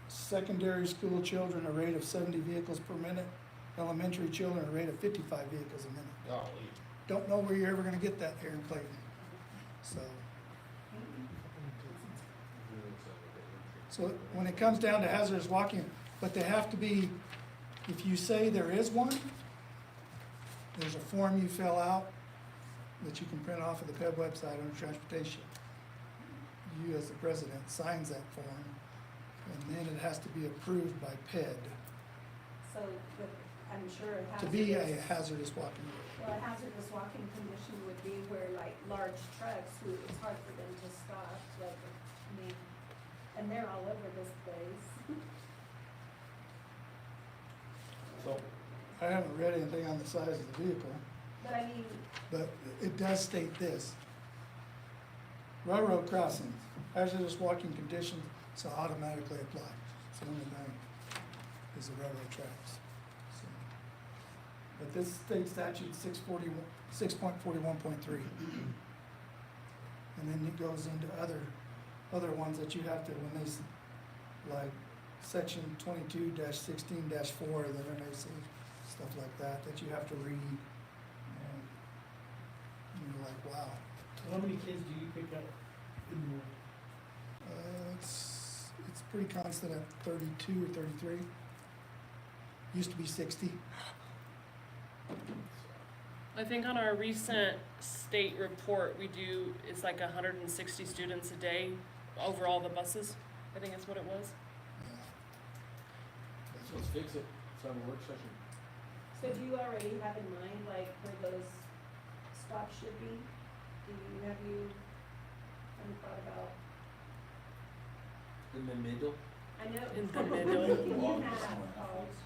Secondary school children, a rate of 70 vehicles per minute. Elementary children, a rate of 55 vehicles a minute. Golly. Don't know where you're ever gonna get that here in Clayton, so. So when it comes down to hazardous walking, but they have to be, if you say there is one, there's a form you fill out that you can print off of the PEB website under transportation. You as the president signs that form, and then it has to be approved by PED So, I'm sure a to be a hazardous, hazardous walking. well, a hazardous walking condition would be where like large trucks, who, it's hard for them to stop, like, I mean, and they're all over this place. So, I haven't read anything on the size of the vehicle, But I mean, but it does state this. Railroad crossings, hazardous walking conditions, so automatically apply. It's the only thing is the railroad tracks. So, But this state statute 6.41.3. And then it goes into other ones that you have to, when they, like, section 22-16-4, the MAC, stuff like that you have to read. And you're like, wow. How many kids do you pick up in the morning? It's pretty constant at 32 or 33. Used to be 60. I think on our recent state report, it's like 160 students a day over all the buses. I think that's what it was. So let's fix it. Let's have a work session. So do you already have in mind, like, where those stops should be? Have you thought about? In the middle? I know. In the middle. You have,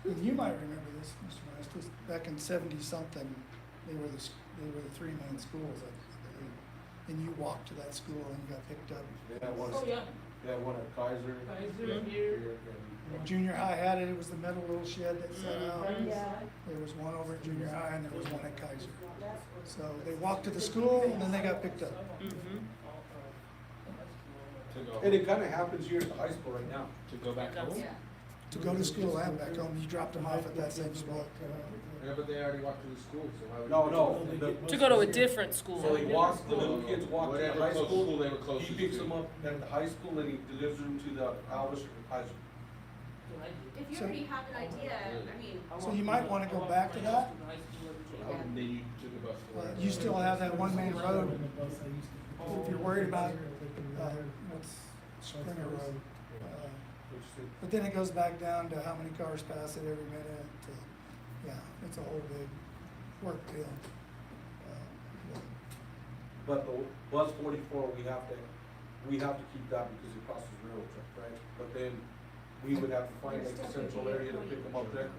And you might remember this, Mr. Estes, back in 70-something, they were the three main schools, I believe. And you walked to that school and you got picked up. Yeah, one, yeah. one at Kaiser. Kaiser here. and- Junior high had it, it was the metal little shed that sat out. yeah. There was one over at junior high and there was one at Kaiser. So they walked to the school and then they got picked up. Mm-hmm. And it kinda happens here at the high school right now. To go back home? Yeah. To go to school and back home, you dropped them off at that same spot. Yeah, but they already walked to the school, so why would? No, To go to a different school. So they walk, the little kids walk to the Whatever high close school, they were closest he picks to. them up at the high school and he delivers them to the Alice or Kaiser. If you So- already have an idea, I mean. So you might wanna go back to that. And then you took a bus to work. You still have that one main road. If you're worried about, what's Springer Road. But then it goes back down to how many cars pass it every minute. Yeah, it's a whole big work deal. But the bus 44, we have to keep that because it crosses railroad track, right? But then we would have to find like a central area to pick them up there.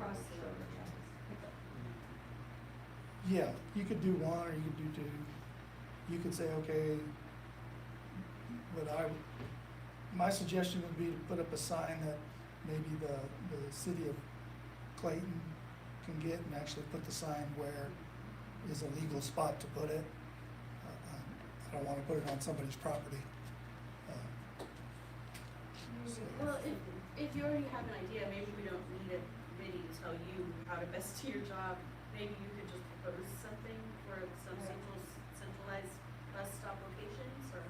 Yeah, you could do one or you could do two. You could say, okay, but my suggestion would be to put up a sign that maybe the city of Clayton can get and actually put the sign where is a legal spot to put it. I don't wanna put it on somebody's property. Well, if you already have an idea, maybe we don't need a committee to tell you how to best do your job. Maybe you could just propose something for some centralized bus stop locations, or?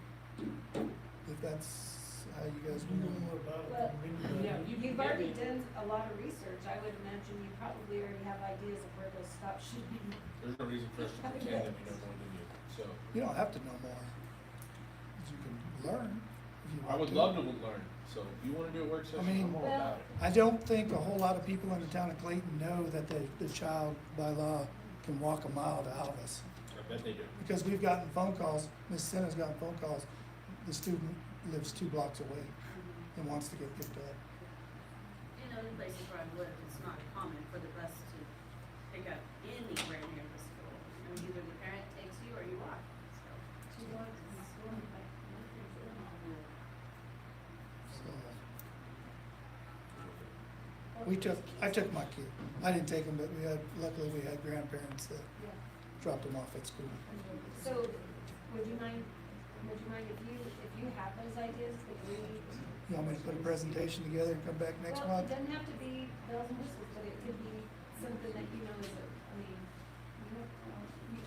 If that's how you guys want to. Well, you've already done a lot of research. I would imagine you probably already have ideas of where those stops should be. There's no reason for us to pretend that we know more than you, so. You don't have to know more. You can learn if you want I would love to learn, so if you wanna do a work session, mean- I'm all about it. I don't think a whole lot of people in the town of Clayton know that the child by law can walk a mile to Alvis. I bet they do. Because we've gotten phone calls, Miss Senna's gotten phone calls, the student lives 2 blocks away and wants to get picked up. In other places where I live, it's not common for the bus to pick up anywhere near the school. I mean, either the parent takes you or you walk, so. So. I took my kid. I didn't take him, but luckily we had grandparents that dropped him off at school. So, would you mind if you have those ideas, that we? You want me to put a presentation together and come back next Well, month? it doesn't have to be bells and whistles, but it could be something that you know is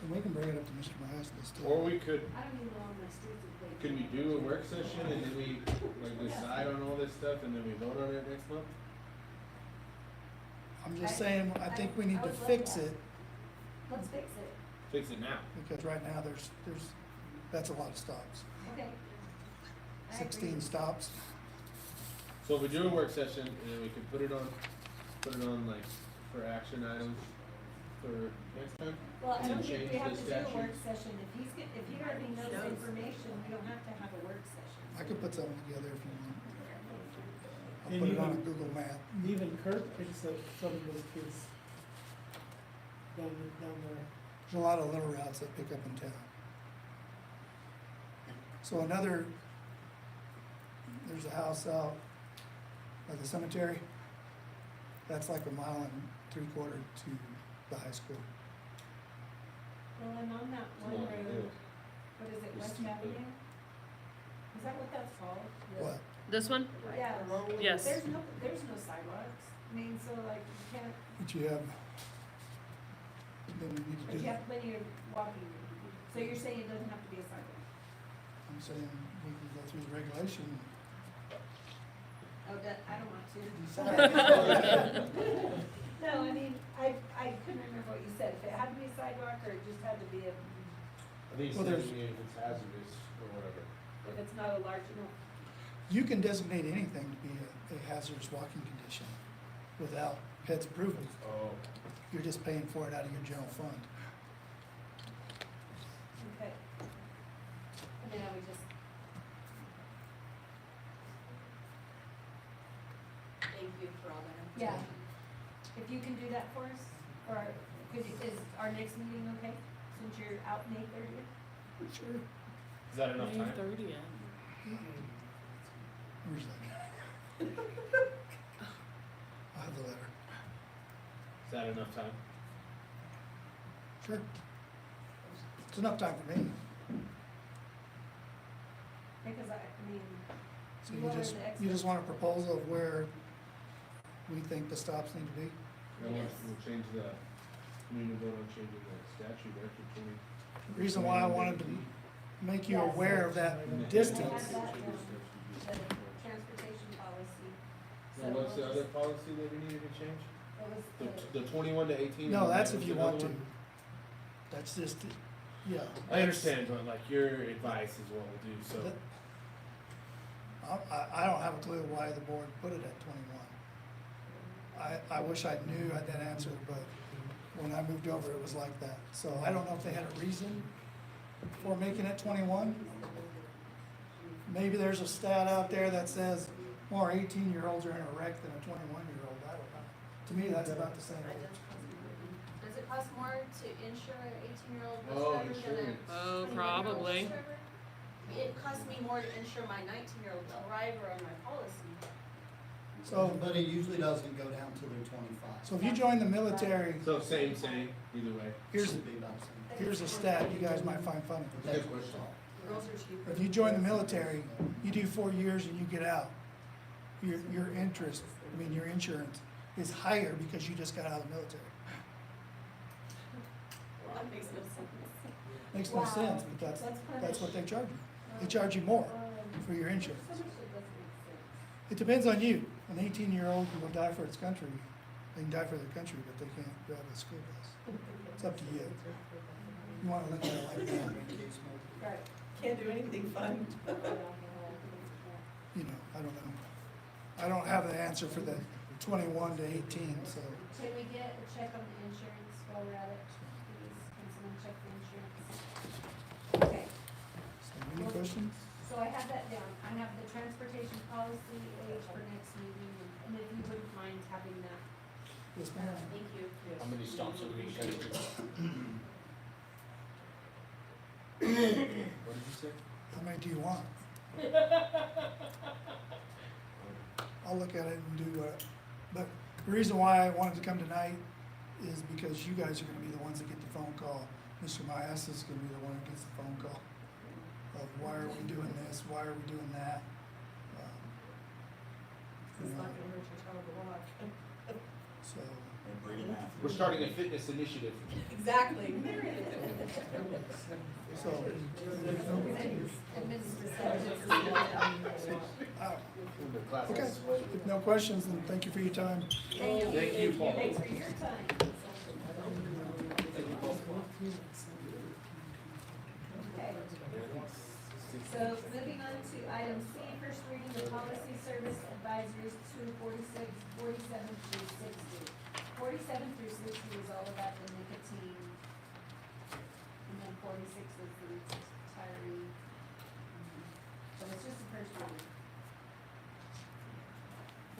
And we can bring it up to Mr. Mahaslus too. Or we could, I don't even know on the streets of Clayton. could we do a work session and then we, like, decide on all this stuff and then we vote on it next month? I'm just saying, I think we need I to would love fix that. it, Let's fix it. Fix it now. because right now that's a lot of stops. Okay. I 16 agree. stops. So if we do a work session and then we can put it on like for action items for next time? Well, I And don't then think we change have the to do a work statutes? session. If he already knows the information, we don't have to have a work session. I could put something together if you want. I'll And put it you on a can- Google map. Even Kurt picks up some of those kids down there. There's a lot of little routes that pick up in town. So there's a house out by the cemetery. That's like 1.75 miles to the high school. Well, and on that one It's not road, ideal. what is it, It's West stupid. Avenue? Is that what that's called? What? This one? Yeah. Yes. There's no sidewalks, I mean, so like, you can't, But you have, then you need to but do you that. have plenty of walking room. So you're saying it doesn't have to be a sidewalk? I'm saying we can go through the regulation. Oh, that, I don't want to. Decide. No, I mean, I couldn't remember what you said, if it had to be a sidewalk or it just had to be a, I think Well, it's there's- if it's hazardous or whatever. if it's not a large enough. You can designate anything to be a hazardous walking condition without PED's approval. Oh, You're just paying for it out of your general fund. Okay. And then we just, Thank you for all that. yeah, if you can do that for us, or is our next meeting okay, since you're out May 30th? Sure. is that enough time? 30th. Where's that? I'll have the letter. Is that enough time? Sure. It's enough time for me. Because I mean, So You you are just, the you just expert. want a proposal of where we think the stops need to be? Then Yes. we'll change the, we need to vote on changing the statute there to 20. The reason why I wanted to make you Yes. aware of that I have distance. that, the transportation policy. So Now, what's the we'll other just- policy that we needed to change? It was The 21 to 18? No, and that's then if you what's want to. another one? That's just, yeah. I understand, but like your advice is what we'll do, so. That- I don't have a clue why the board put it at 21. I wish I knew that answer, but when I moved over, it was like that. So I don't know if they had a reason for making it 21. Maybe there's a stat out there that says more 18-year-olds are in a wreck than a 21-year-old. I don't know. To me, that's about the same. Does it cost more to insure an 18-year-old bus Oh, driver than a insurance. Oh, 21-year-old probably. bus driver? It costs me more to insure my 19-year-old driver on my policy. So, But it usually doesn't go down till they're 25. so if you join the military, So same, either way. here's, Should be about the same. here's a stat you guys might find funny. But that's what's all. Girls are cheaper. If you join the military, you do 4 years and you get out. Your interest, your insurance is higher because you just got out of the military. That makes no sense. Makes no Wow. sense, but that's punished. what they charge you. They charge you more for your insurance. So much that doesn't make sense. It depends on you. An 18-year-old will die for its country. They can die for their country, but they can't drive a school bus. It's up to you. You want to look at it like that, Right. Can't do anything fun. you know, I don't know. I don't have the answer for the 21 to 18, so. Can we get a check on the insurance while we're at it, please? Can someone check the insurance? Okay, So any questions? so I have that down. I have the transportation policy age for next meeting, and if you wouldn't mind having that. Yes, ma'am. Thank you. How many stops are we gonna do? What did you say? How many do you want? I'll look at it and do what, but the reason why I wanted to come tonight is because you guys are gonna be the ones that get the phone call. Mr. Myas is gonna be the one that gets the phone call of why are we doing this, why are we doing that? It's not gonna hurt your child to walk. So, And bring it after. We're starting a fitness initiative. Exactly. so, The class okay, is- if no questions, then thank you for your time. Thank you, Paul. Thanks for your time. Okay. So moving on to item C, first reading of policy service advisories 246, 47 through 60. 47 through 60 is all about the nicotine. And then 46 is the retiree. So it's just the first reading.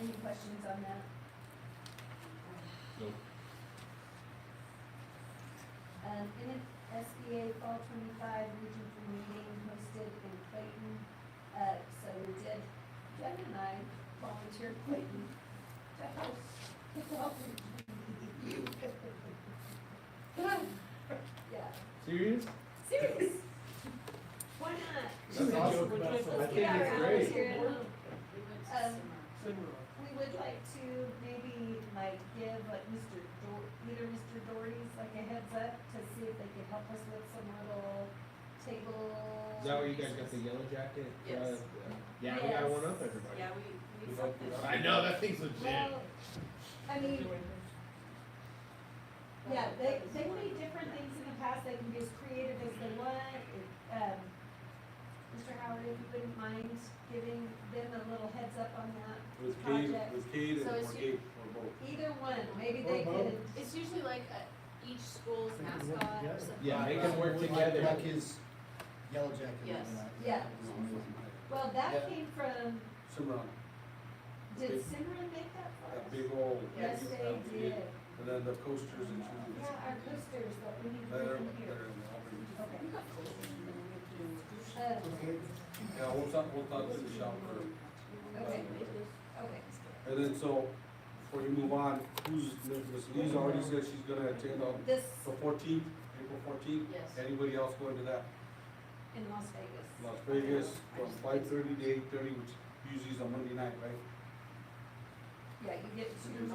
Any questions on that? Nope. SBA Fall 25 regional meeting hosted in Clayton. So we did, Jen and I volunteered Clayton to host the Fall regional meeting. Serious? Serious? Why not? That's awesome. Let's I think get our it's hours great. here at home. We went to Um, Cimarron. We would like to maybe like give like either Mr. Doherty's like a heads up to see if they could help us with some little tables. Is that where you guys got the yellow jacket? Yes. Yeah, we gotta one up everybody. Yeah, we We'd felt like to- that. I know, that thing's legit. Well, I mean, yeah, they made different things in the past, they can be as creative as they want. Mr. Howard, if you wouldn't mind giving them a little heads up on that With Cade, project. with Cade So and it's or you- Cade, or both. Either one, maybe they could, It's usually like each school's mascot or something. Yeah, make them work Like- together. Like his yellow jacket. Yes. Yeah. well, that came from, Cimarron, did Big- Cimarron make that for us? that big old. Yes, that they big- did. And then the coasters and shoes. Yeah, our coasters, but we need to Better, bring them here. better than all of them. Okay. Yeah, we'll talk to the shop for. Okay, okay. And then so, before you move on, Ms. Lee's already said she's gonna attend on This the 14th, April 14th. Yes. Anybody else going to that? in Las Vegas. Las Vegas from 5:30 to 8:30, which usually is a Monday night, right? Yeah, you get two.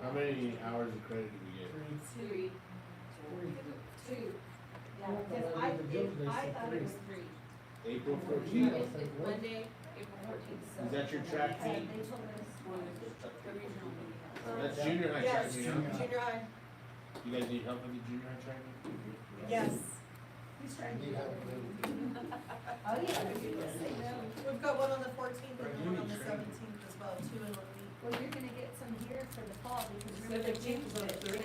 How many hours of credit do we get? Three. Two. Yeah, because I thought it was three. April 14th? It's Monday, April 14th. So, Is that your track they meet? told us. The regional meeting. That's junior high track Yes, meet, huh? junior high, You guys need help with the junior high track meet? yes. He's trying to do that. Oh, yeah. Say no. We've got one on the 14th and then one on the 17th as well, 2 in 1 week. Well, you're gonna get some here for the fall because remember the June,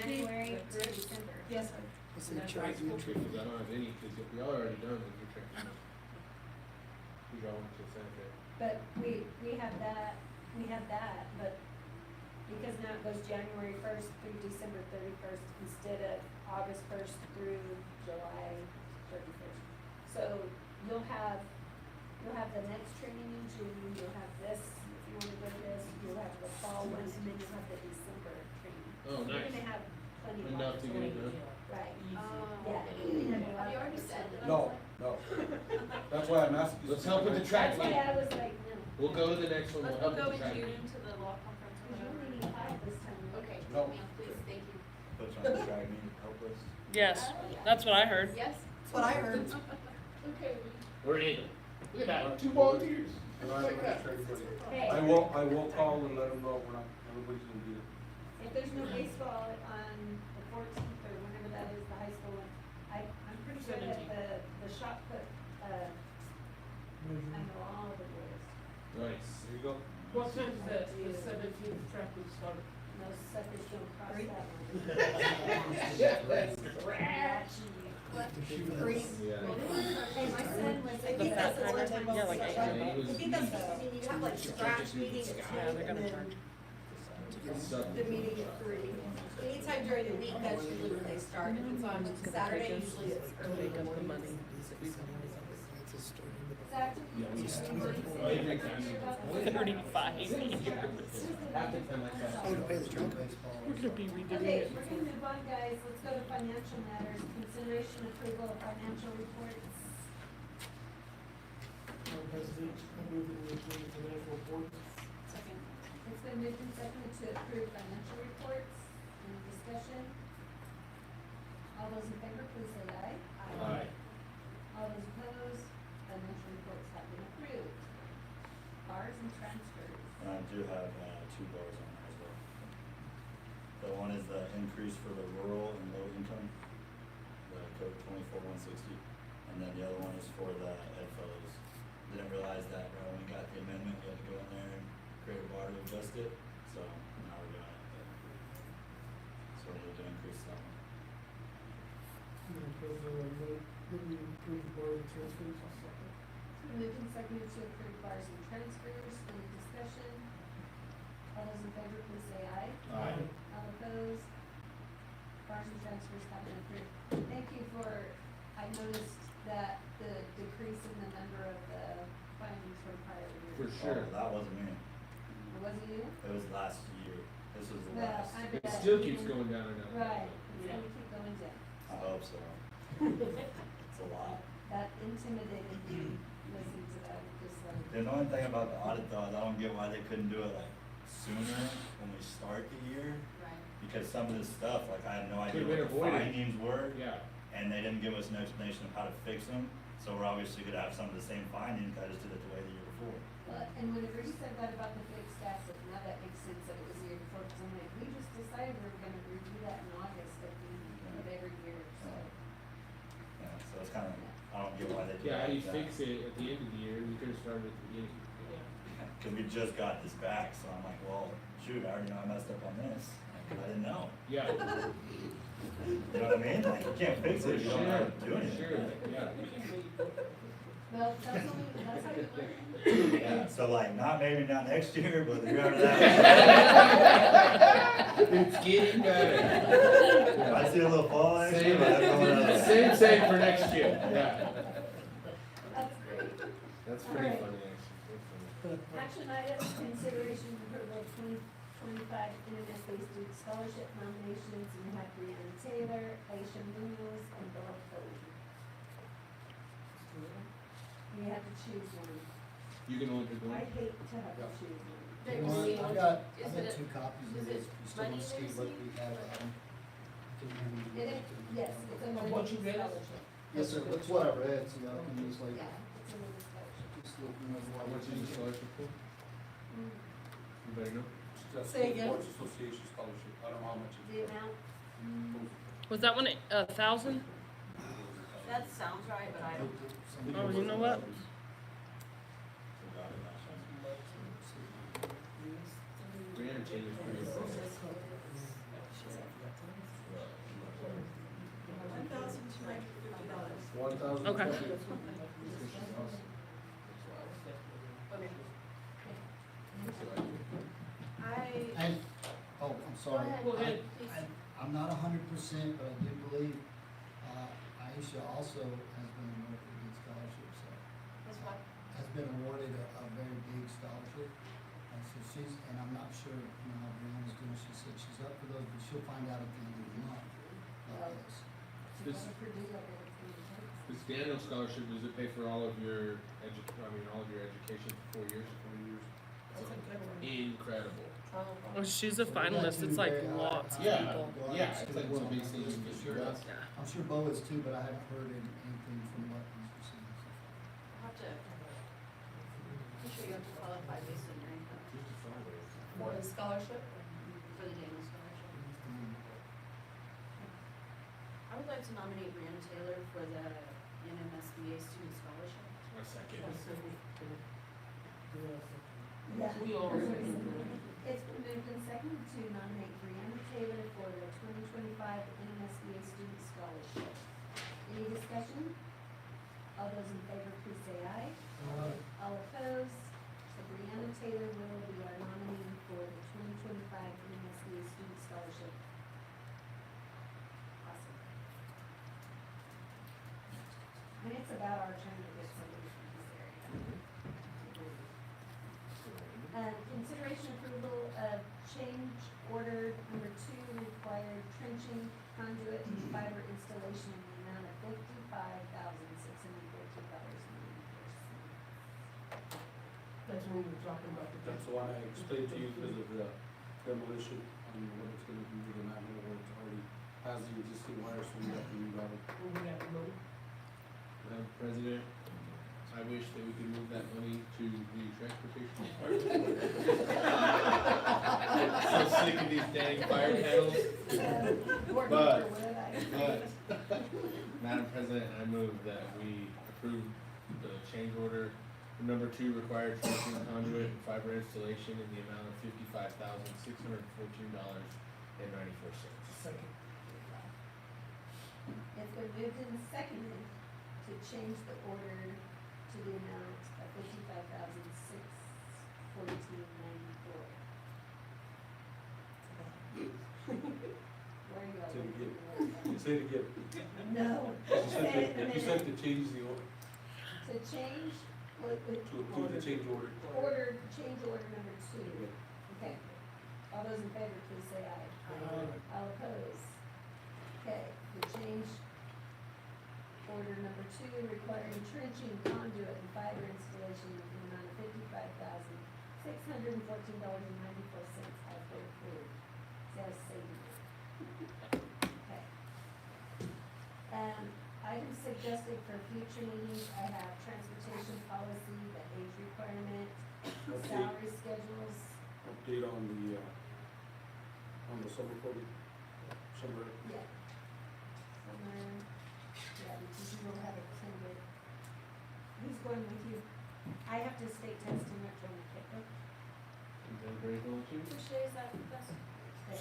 January to December. Yes, sir. Let's say track meet. Because I don't have any, because if y'all are already done with your track meet. We all went to Santa Fe. But we have that, but because now it goes January 1st through December 31st instead of August 1st through July 31st. So you'll have the next training in June, you'll have this, if you wanna go to this, you'll have the fall one, and then you'll have the December training. Oh, You're nice. gonna have plenty of Enough to get it opportunity. done. Right. Oh. Yeah. Have you already said that? No, no. That's why I'm asking. Let's help with the track That's why meet. I was like, no. We'll go to the next one, we'll Let's help go with the in track June meet. to the law conference or You whatever. only need 5 this time. Okay, No. ma'am, please, thank you. Put you on the track meet, help us. Yes, Oh, yeah. that's what I heard. Yes? That's what I heard. Okay, We're in. Look at that, 2 volunteers. And I don't have to train anybody. Hey. I will call and let them know we're not, everybody's gonna be there. If there's no baseball on the 14th or whenever that is, the high school one, I'm pretty sure that the shot put, I know all the boys. Nice. There you go. What time is that, the 17th track would start? No suckers don't cross that one. Three. Yeah. Hey, my son was. I think that's the fat one timer? time. Yeah, like I eight. think that's, I mean, you have like scratch meeting at 2 Yeah, they're and gonna then charge. the meeting at 3. Anytime during the week, that's usually when they start. If it's on Saturday, usually it's early in the morning. Zach, Yeah, we just- Oh, you make that. 35 years. Half the time I try. Oh, to pay the drunk. We're gonna be redoing Okay, it. we're gonna move on, guys, let's go to financial matters, consideration approval of financial reports. Second. It's been moved and seconded to approve financial reports, any discussion? All those in favor, please say aye. Aye. All those opposed, financial reports have been approved. Bars and transfers. And I do have, 2 bars on there as well. The one is the increase for the rural and low income, the code 24-160, and then the other one is for the ed fellows. Didn't realize that when we got the amendment, we had to go in there and create a bar to adjust it, so now we're doing it. So we need to increase that one. Moved and seconded to approve bars and transfers, any discussion? All those in favor, please say aye. Aye. All opposed? Bars and transfers have been approved. Thank you for, I noticed that the decrease in the number of the findings from prior For years. sure. Oh, that wasn't me. Was it you? It was last year. This was the Well, last. I It bet. still keeps going down and down. Right, it's gonna keep going down. I hope so. It's a lot. That intimidated me, listening to that, just like. The only thing about the audit though, is I don't get why they couldn't do it like sooner when we start the year. Right. Because some of this stuff, like I had no idea Could've been what the avoided. findings were. Yeah. And they didn't give us an explanation of how to fix them, so we're obviously gonna have some of the same findings, I just did it the way the year before. And whenever you said that about the fixed asset, now that makes sense that it was the year before, because I'm like, we just decided we were gonna review that in August of every year, so. Yeah, so it's kinda, I don't get why they do Yeah, how that. do you fix it at the end of the year? We could've started at the beginning. Cause we just got this back, so I'm like, well, shoot, I already know I messed up on this, and I didn't know. Yeah. You know what I mean? Like, you can't fix it if you don't know how to do anything. Sure, yeah. Well, that's how you learn. Yeah, so like, not maybe not next year, but the year after that. It's getting better. I see a little fall next year, Same, but that's going on. same for next year, yeah. That's great. That's pretty Alright. funny, actually. Action items, consideration of approval of 2025 NMSA student scholarship nominations. We have Brianna Taylor, Aisha Munoz, and Bill Cody. You have to choose one. You can only pick I one. hate to have to choose one. Then You want- see, I've got is it two copies of is this, it you still money want to see what literacy? we have. Yes, it's a Of what you money read? scholarship. Yes, sir, that's what I read, so y'all can easily, Yeah, it's a money scholarship. just look, you know, How what much is the scholarship for? Mm. You better know. That's Say again? Sports Association scholarship, I don't know how much it The amount, Was that one 1,000? That sounds right, but I don't. Oh, you know what? Brianna Taylor's pretty good. $1,250. $1,000. Okay. Okay. And, oh, I'm sorry. Go ahead, please. I'm not 100%, but I do believe, Aisha also has been awarded a big scholarship, so. That's what? Has been awarded a very big scholarship. And so she's, and I'm not sure, you know, how Brianna's doing, she said she's up for those, but she'll find out at the end of the month. what it is. This, this Daniel scholarship, does it pay for all of your all of your education for 4 years? 4 years? That's a good one. Incredible. Oh, she's a finalist. It's like lots of Yeah, people. yeah, it's like one of the big things in the US. Yeah. I'm sure Bo is too, but I haven't heard anything from what he's received so far. I'll have to, I'm sure you have to qualify based on your income For the scholarship? for the Daniel Scholarship. Mm. I would like to nominate Brianna Taylor for the NMSBA Student Scholarship. A second. Yeah. We all It's been moved and seconded to nominate Brianna Taylor for the 2025 NMSBA Student Scholarship. Any discussion? All those in favor, please say aye. All opposed? So Brianna Taylor will be our nominee for the 2025 NMSBA Student Scholarship. Awesome. And it's about our turn to get somebody from this area. Consideration approval of change order number 2, required trenching, conduit, and fiber installation in the amount of $55,614.94. That's what we were talking about. That's the one I explained to you because of the demolition, what it's gonna do to the manhole where it's already has the existing wires, so we have to reroute it. We have to go. Madam President, I wish that we could move that money to the transportation department. So sick of these dang fire panels. But, Madam President, I move that we approve the change order number 2, required trenching, conduit, and fiber installation in the amount of $55,614.94. Second. It's been moved and seconded to change the order to the amount of $55,614.94. Where are you at? Say it again. Say it again. No. You Say it in a said, you said minute. to change the order, To change, to approve the change order. change order number 2. Okay. All those in favor, please say aye. All opposed? Okay, the change two, requiring trenching, conduit, and fiber installation in the amount of $55,614.94 has been approved. Says savings. Okay. Items suggested for future meetings, I have transportation policy, the age requirement, salary schedules. Update on the summer program, summer. Yeah. Somewhere, yeah, because you will have attended. Who's going with you? I have to state test in electronic paper. Is everybody going to? Which day is that, that's?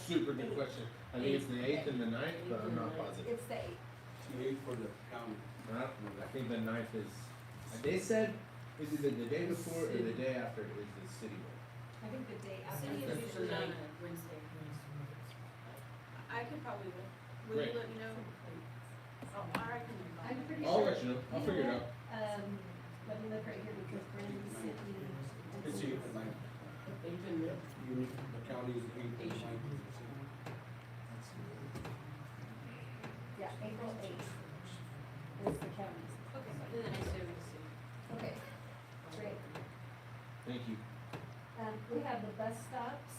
Super good question. I think it's the 8th and the 9th, but I'm not positive. It's the 8th. TA for the county. I think the 9th is, they said, is it the day before or the day after is the city one? I think the day after. City is usually on a Wednesday. I could probably, will you Great. let me know? Oh, I can. I'm pretty I'll sure. let you know. I'll figure it out. Let me look right here because Brandon sent me. It's 8th and 9th. The county is 8th and 9th. Yeah, April 8th is the county's. Okay, so then I say we see. Okay, great. Thank you. We have the bus stops,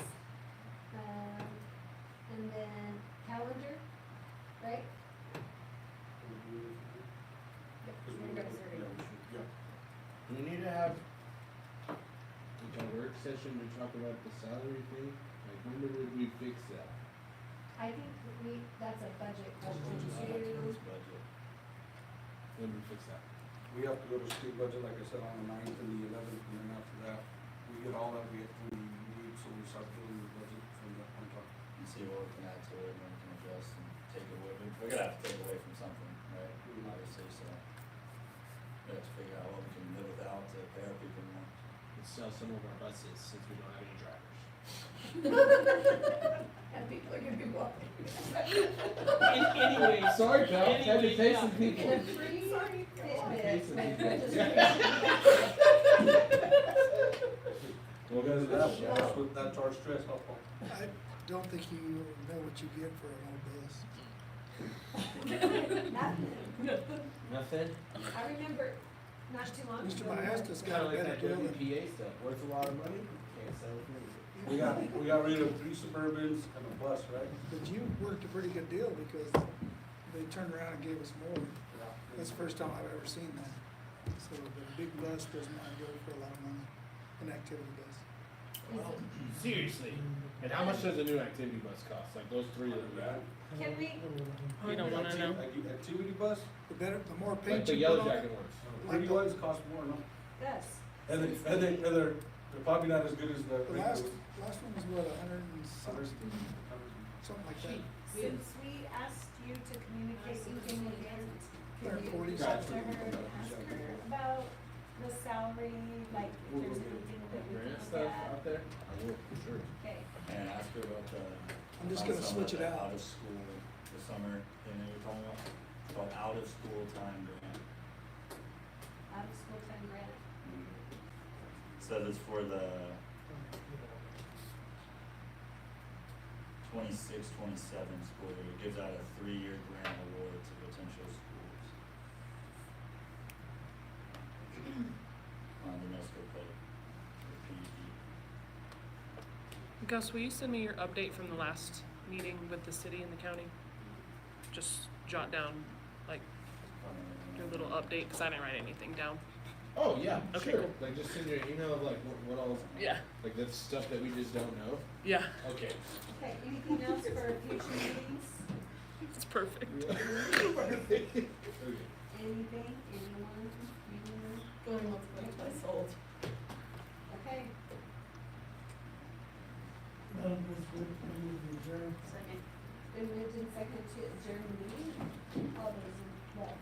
and then calendar, right? Do we need to have like a work session to talk about the salary thing? Like when would we fix that? I think that's a budget question too. Budget. When do we fix that? We have to go to state budget, like I said, on the 9th and the 11th, and then after that, we get all that we need, so we start building the budget from that point on. And see what we can add to it, and then we can adjust and take away, we're gonna have to take away from something, right? Obviously, so. We have to figure out what we can live without to pay our people more. Let's sell some of our buses since we don't have any drivers. And people are gonna be walking. Anyway, sorry, pal. Had to pay some people. And a free Pay some Fitbit. people. Well, guys, that's our stress, how far? I don't think you know what you get for an old bus. Nothing? I remember not too long ago. Mr. Maestas Kind got of a like better that deal than. WPA stuff. Worth a lot of money. Can't sell it for anything. We got rid of 3 Suburbans and a bus, right? But you worked a pretty good deal because they turned around and gave us more. That's the first time I've ever seen that. So the big bus does not go for a lot of money, an activity bus. Well, seriously. And how much does a new activity bus cost? Like those 3 that we got? Can we, You don't wanna know? Activity bus, The better, the more Like paint the you yellow put on jacket it. ones. pretty ones cost more, no? Gus? They're probably not as good as the. The last one was what, 160, something like that. Since we asked you to communicate with me again, can you 140 talk to her something. and ask her about the salary, like if there's anything that we can Grant look stuff at? out there? I will, for sure. Okay, And ask her about the. I'm just about gonna some of switch it the out. Out of school, the summer thing that you're talking about, it's called out of school time grant. out of school time grant. Says it's for the 26-27 school year. It gives out a 3-year grant award to potential schools. On the municipal code, or PED. Gus, will you send me your update from the last meeting with the city and the county? Just jot down, like, your little update, cause I didn't write anything down. Oh, yeah, Okay, sure. cool. Like just send your email of like what all, Yeah. like that's stuff that we just don't know. Yeah, Okay. Okay, anything else for future meetings? it's perfect. Anything, anyone? Going once, twice, twice sold. Okay, Madam President, I move to adjourn. Second. been moved and seconded to adjourn the meeting. All those in, well,